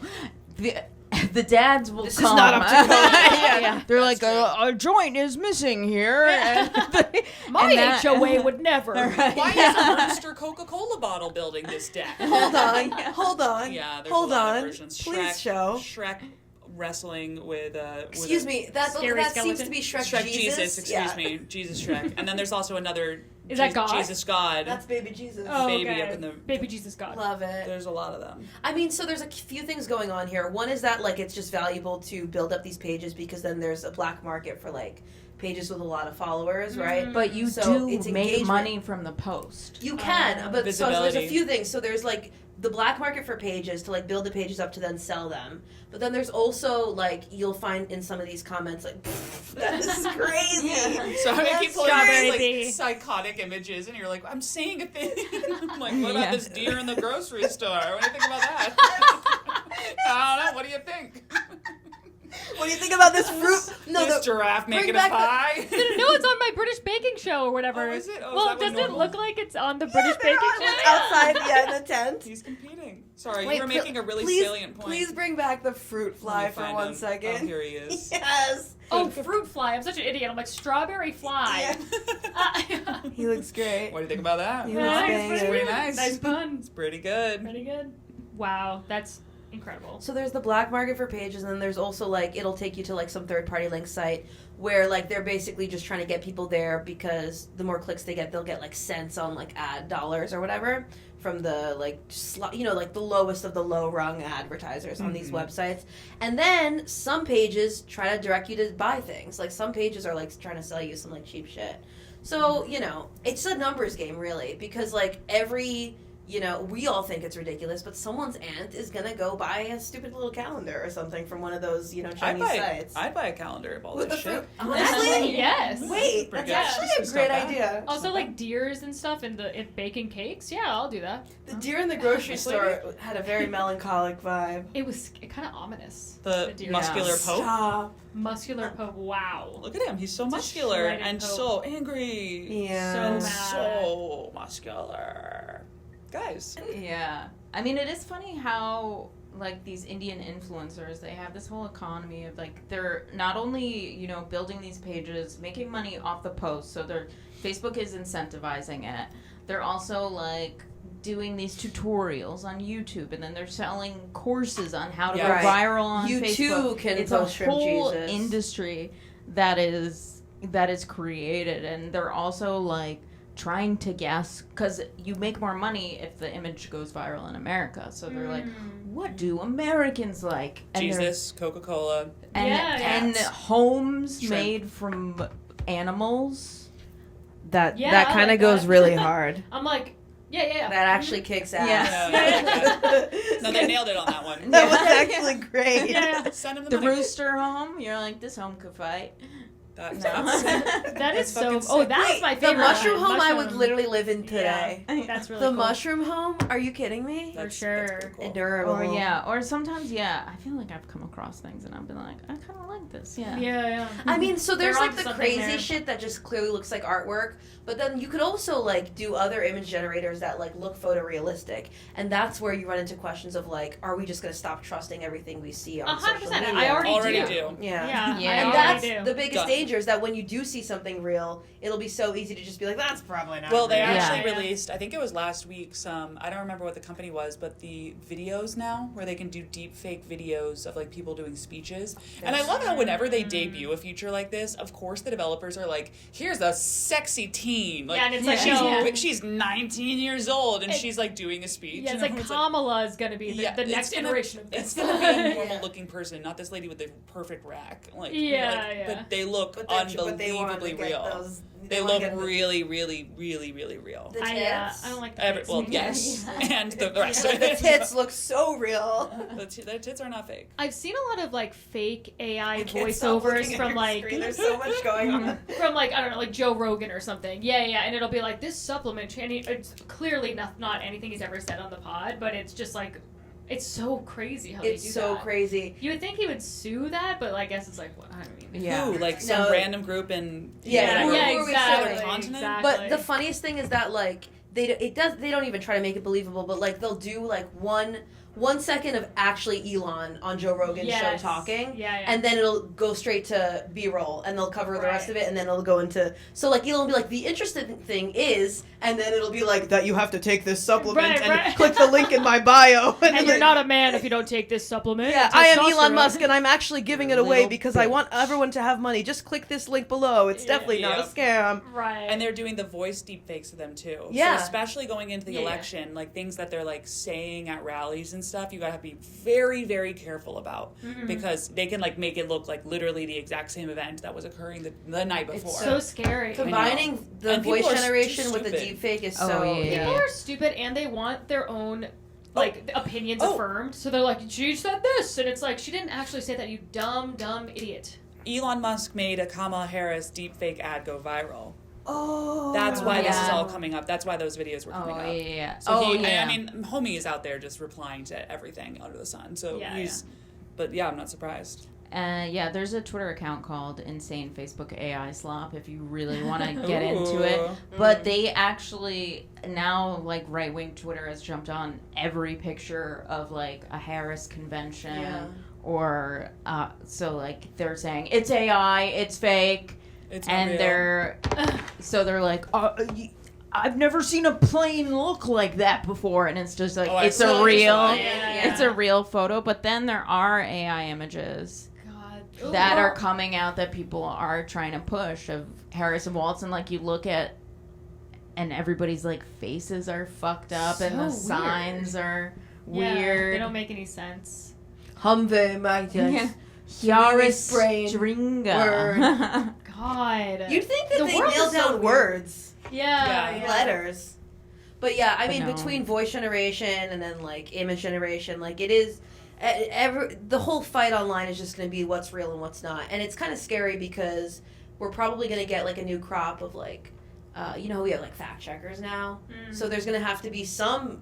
the dads will This is come. not up to code. yeah, they're like a joint is missing here. And My and that- HOA would never. Right. Why is a rooster Coca-Cola bottle building this deck? Hold on. Hold on. Yeah, there's Hold a lot on. of versions. Please show. Shrek wrestling with Excuse me. That Scary seems skeleton? to be Shrek, Shrek Jesus. Jesus, excuse Yeah. me, Jesus Shrek, and then there's also another. Is that God? Jesus God. That's baby Jesus. Oh, Baby okay. up in the- Baby Jesus God. Love it. There's a lot of them. I mean, so there's a few things going on here. One is that like it's just valuable to build up these pages because then there's a black market for like pages with a lot of followers, right? But you So do it's make engagement. money from the post. You can, but so there's a Visibility. few things. So there's like the black market for pages to like build the pages up to then sell them. But then there's also like you'll find in some of these comments like that is crazy. So I keep pulling Strawberry these bee. like psychotic images, and you're like, I'm saying a thing. I'm like, what about Yeah. this deer in the grocery store? What do you think about that? I don't know. What do you think? What do you think about this fruit? No, this the, giraffe bring making a back the- pie. No, it's on my British baking show or whatever. Oh, is it? Oh, is well, that what doesn't it normal- look like it's on the British they're baking on- show? outside, yeah, in the tent. He's competing. Sorry, Wait, you were making a really please, salient point. Please bring back the fruit Let fly me for find 1 him. second. Oh, here he is. Yes. Oh, fruit fly. I'm such an idiot. I'm like, strawberry fly. He looks great. What do you think about that? He looks Nice, banging. Pretty nice. Nice pun. It's pretty good. Pretty good. Wow, that's incredible. So there's the black market for pages, and then there's also like it'll take you to like some third-party link site where like they're basically just trying to get people there because the more clicks they get, they'll get like cents on like ad dollars or whatever from the like like the lowest of the low rung advertisers on these websites. And then some pages try to direct you to buy things. Like some pages are like trying to sell you some like cheap shit. So it's a numbers game really because like every you know, we all think it's ridiculous, but someone's aunt is gonna go buy a stupid little calendar or something from one of those, you know, Chinese sites. I'd buy a calendar of all this shit. Honestly? Yes. Wait, that's actually a great idea. Also, like deers and stuff in baking cakes. Yeah, I'll do that. The deer in the grocery store had a very melancholic vibe. It was kind of ominous. The deer. muscular Pope. Stop. Muscular Pope. Wow. Look at him. He's so muscular shredded and Pope. so angry. Yeah. So And mad. so muscular. Guys. Yeah. I mean, it is funny how, like, these Indian influencers, they have this whole economy of, like, they're not only, you know, building these pages, making money off the posts, so Facebook is incentivizing it. They're also, like, doing these tutorials on YouTube, and then they're selling courses on how to go Right. viral on You Facebook. too can it's post a Shrimp whole Jesus. industry that is created, and they're also, like, trying to guess, because you make more money if the image goes viral in America. So they're like, what do Americans like? And Jesus, Coca-Cola. and Yeah. homes Shrimp. made from animals. That Yeah, that I kind of like goes that. really hard. I'm like, yeah. That actually kicks ass. Yeah. No, they nailed it on that one. That was actually great. Yeah. Send him the, The money. rooster home, you're like, this home could fight. That's That is That's so. fucking Oh, sick. that was my The favorite. mushroom one. home I would Mushroom. literally live in today. Yeah, that's really The cool. mushroom home? Are you kidding me? For sure. pretty cool. Adorable. Or sometimes, I feel like I've come across things and I've been like, I kind of like this, Yeah. I mean, so there's They're like onto the something crazy there. shit that just clearly looks like artwork, but then you could also like do other image generators that like look photorealistic, and that's where you run into questions of like, are we just gonna stop trusting everything we see on social 100%. media? I already do. Yeah. Yeah. Yeah. I And already that's do. the biggest Done. danger is that when you do see something real, it'll be so easy to just be like, that's probably not Well, they real. actually Yeah. released, I think it was last week, I don't remember what the company was, but the videos now where they can do deep fake videos of like people doing speeches. And I love how whenever they debut a feature like this, of course the developers are like, here's a sexy teen. Like, Yeah, and it's like, she's 19 years old and It- she's like doing a speech. Yeah, it's and like everyone's Kamala is gonna be the Yeah, it's next gonna- iteration of this. It's gonna be a normal looking person, not this lady with the perfect rack. Like, Yeah. But they look But they wanted unbelievably to get real. those- They wanna look get the- really, really, really, really real. The I tits. don't like the tits. Well, yes, and the rest The of it. tits look so real. The tits are not fake. I've seen a lot of like fake AI Can't stop voiceovers looking at from your like screen. There's so much going on. from like I don't know, like Joe Rogan or something. Yeah, and it'll be like this supplement. And it's clearly not anything he's ever said on the pod, but it's just like it's so crazy how It's they do so that. crazy. You would think he would sue that, but I guess it's like what I mean. Yeah. Who? Like some No. random group in Yeah, who yeah, are we exactly. suing? continent? But the funniest thing is that like they don't even try to make it believable, but like they'll do like one second of actually Elon on Joe Rogan's show talking, Yeah. and then it'll go straight to B-roll, and they'll cover the rest Right. of it, and then it'll go into so like Elon will be like the interesting thing is, and then it'll be like that you have to take this supplement and click the link in my bio, and you're not a man if you don't take this supplement. Yeah, I am Elon Testosterone. Musk, and I'm actually giving it away because I want everyone to have money. Just click this link below. It's definitely not a scam. Right. And they're doing the voice deep fakes of them too. Yeah. So especially going into the Yeah. election, like things that they're like saying at rallies and stuff, you gotta be very, very careful about because they can like make it look like literally the exact same event that was occurring the night before. It's so scary. combining the And voice people are generation with the stupid. deep fake is Oh, so yeah. People are stupid and they want their own like opinions affirmed. So they're like, she said this, and it's like she didn't actually say that. You dumb idiot. Elon Musk made a Kamala Harris deep fake ad go viral. Oh. That's why this is yeah. all coming up. That's why those videos were coming Oh, up. yeah. So Oh, yeah. I mean, homie is out there just replying to everything under the sun. So Yeah, he's, but yeah, I'm not surprised. Yeah, there's a Twitter account called Insane Facebook AI Slop if you really want to get into it. Ooh. But they actually, now, like, right-wing Twitter has jumped on every picture of, like, a Harris convention. Yeah. Or, so, like, they're saying, it's AI, it's fake. It's not And real. they're like, I've never seen a plane look like that before. And it's just like, Oh, it's I a saw real, it. Yeah. it's a real photo. But then there are AI images God. that are coming out that people are trying to push of Harris and Waltz, and like you look at and everybody's like faces are fucked up and the So signs are Yeah, weird. they don't make any sense. Humve, my Yeah. Yaris brain Stringa. God. You'd think that The they world nail is so down weird. words, Yeah. letters. But yeah, I But mean, no. between voice generation and then like image generation, like it is, the whole fight online is just going to be what's real and what's not, and it's kind of scary because we're probably going to get like a new crop of like, we have like fact checkers now, so there's going to have to be some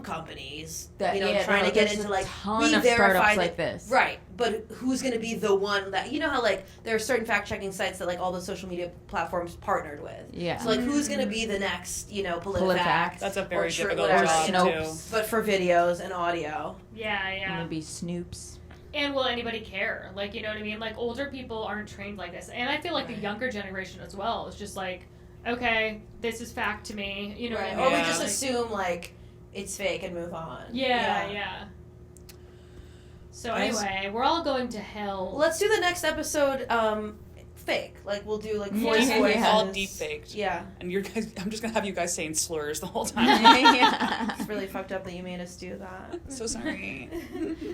companies That, trying to get into like ton of startups like this. right, but who's going to be the one that how like there are certain fact checking sites that like all the social media platforms partnered with. Yeah. So like who's going to be the next PolitiFact. That's a very difficult whatever, job Snopes. too. but for videos and audio. Yeah, I'm yeah. gonna be Snoops. And will anybody care? Like, you know what I mean? Like, older people aren't trained like this. And I feel like the younger generation as well is just like, okay, this is fact to me. You know what I mean? Or we Yeah. just Like, assume like it's fake and move on. yeah. So anyway, we're all going to hell. Well, let's do the next episode fake. Like we'll do like voice Yeah. voices. All deep faked. Yeah. And you're guys, I'm just gonna have you guys saying slurs the whole time. Yeah. It's really fucked up that you made us do that. So sorry.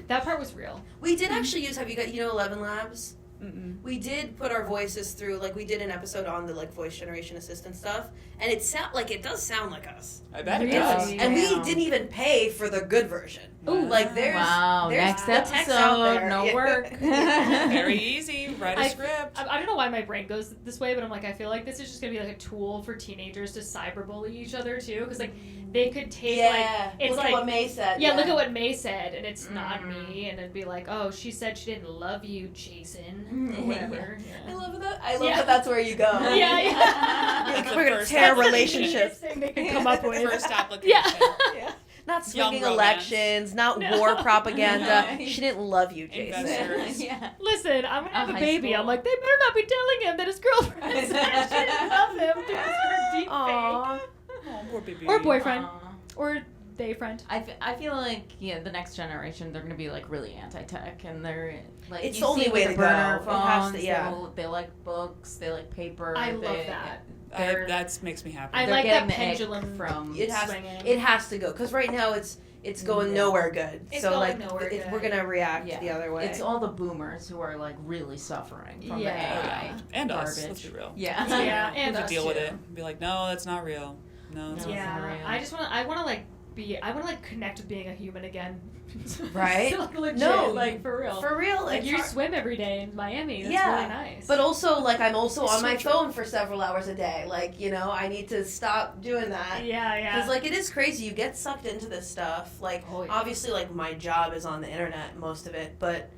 That part was real. We did actually use, have you got, 11 Labs? Mm-mm. We did put our voices through, like we did an episode on the like voice generation assistant stuff, and it does sound like us. I bet Really? it does. And we Wow. didn't even pay for the good version. Ooh. Like there's Wow, next the text out episode, there. no Yeah. work. Very easy. Write a I- script. I don't know why my brain goes this way, but I'm like, I feel like this is just gonna be like a tool for teenagers to cyberbully each other too, because like they could take like it's look like at what May said. yeah, look at what May said, and it's not me, and it'd be like, oh, she said she didn't love you, Jason, or whatever. I love that. I love Yeah. that. That's where you go. Yeah, yeah. Like, That's the we're gonna first tear application. relationships. Thing they could come up with. First application. Yeah. Not swinging Young romance. elections, not No. war propaganda. No. She didn't love you, Jason. Investors. Yeah. Listen, I'm gonna have a High baby. school. I'm like, they better not be telling him that his girlfriend said she didn't love him. This is her deep Aw. fake. Oh, poor baby. Or boyfriend. Aw. Or they friend. I feel like the next generation they're gonna be like really anti-tech and they're like It's you the only see way with to the burner go. It has to- phones, yeah. they like books, they like paper. I love they- that. That makes me happy. I They're like getting that the ick pendulum from It has swinging. it has to go because right now it's going nowhere good. It's so going like nowhere good. we're gonna react Yeah. the other way. It's all the boomers who are like really suffering from Yeah. the AI And us. garbage. Let's be real. Yeah. Yeah, We and have us to deal with too. it. Be like, no, that's not real. No, it's No. not. Yeah, real. I want to like connect with being a human again. Right? Like, legit, No, like for real. for real. Like it's you hard- swim every day in Miami. That's Yeah, really nice. But also, like, I'm also on my So true. phone for several hours a day. Like, I need to stop doing that. yeah, yeah. Because, like, it is crazy. You get sucked into this stuff. Like, Oh, yeah. obviously, like, my job is on the internet, most of it. But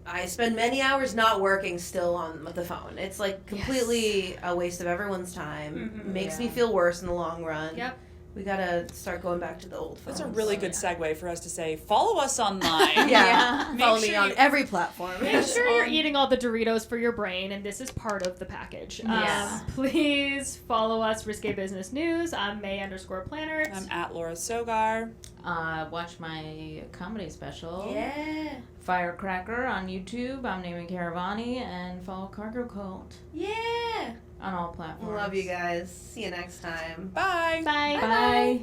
I spend many hours not working still on the phone. It's, like, completely a waste of everyone's time. Mhm. Makes Yeah. me feel worse in the long run. Yep. We gotta start going back to the old phones. That's a really good Yeah. segue for us to say, follow us online. Yeah. Make Follow sure me on you- every platform. Make sure you're eating all the Doritos for your brain, and this is part of the package. Yes. Please follow us, Risque Business News. I'm May_Planert. I'm at Laura Sogar. Watch my comedy special. Yeah. Firecracker on YouTube. I'm naming Caravani and follow Cargo Cult Yeah. on all platforms. Love you guys. See you next time. Bye. Bye. Bye.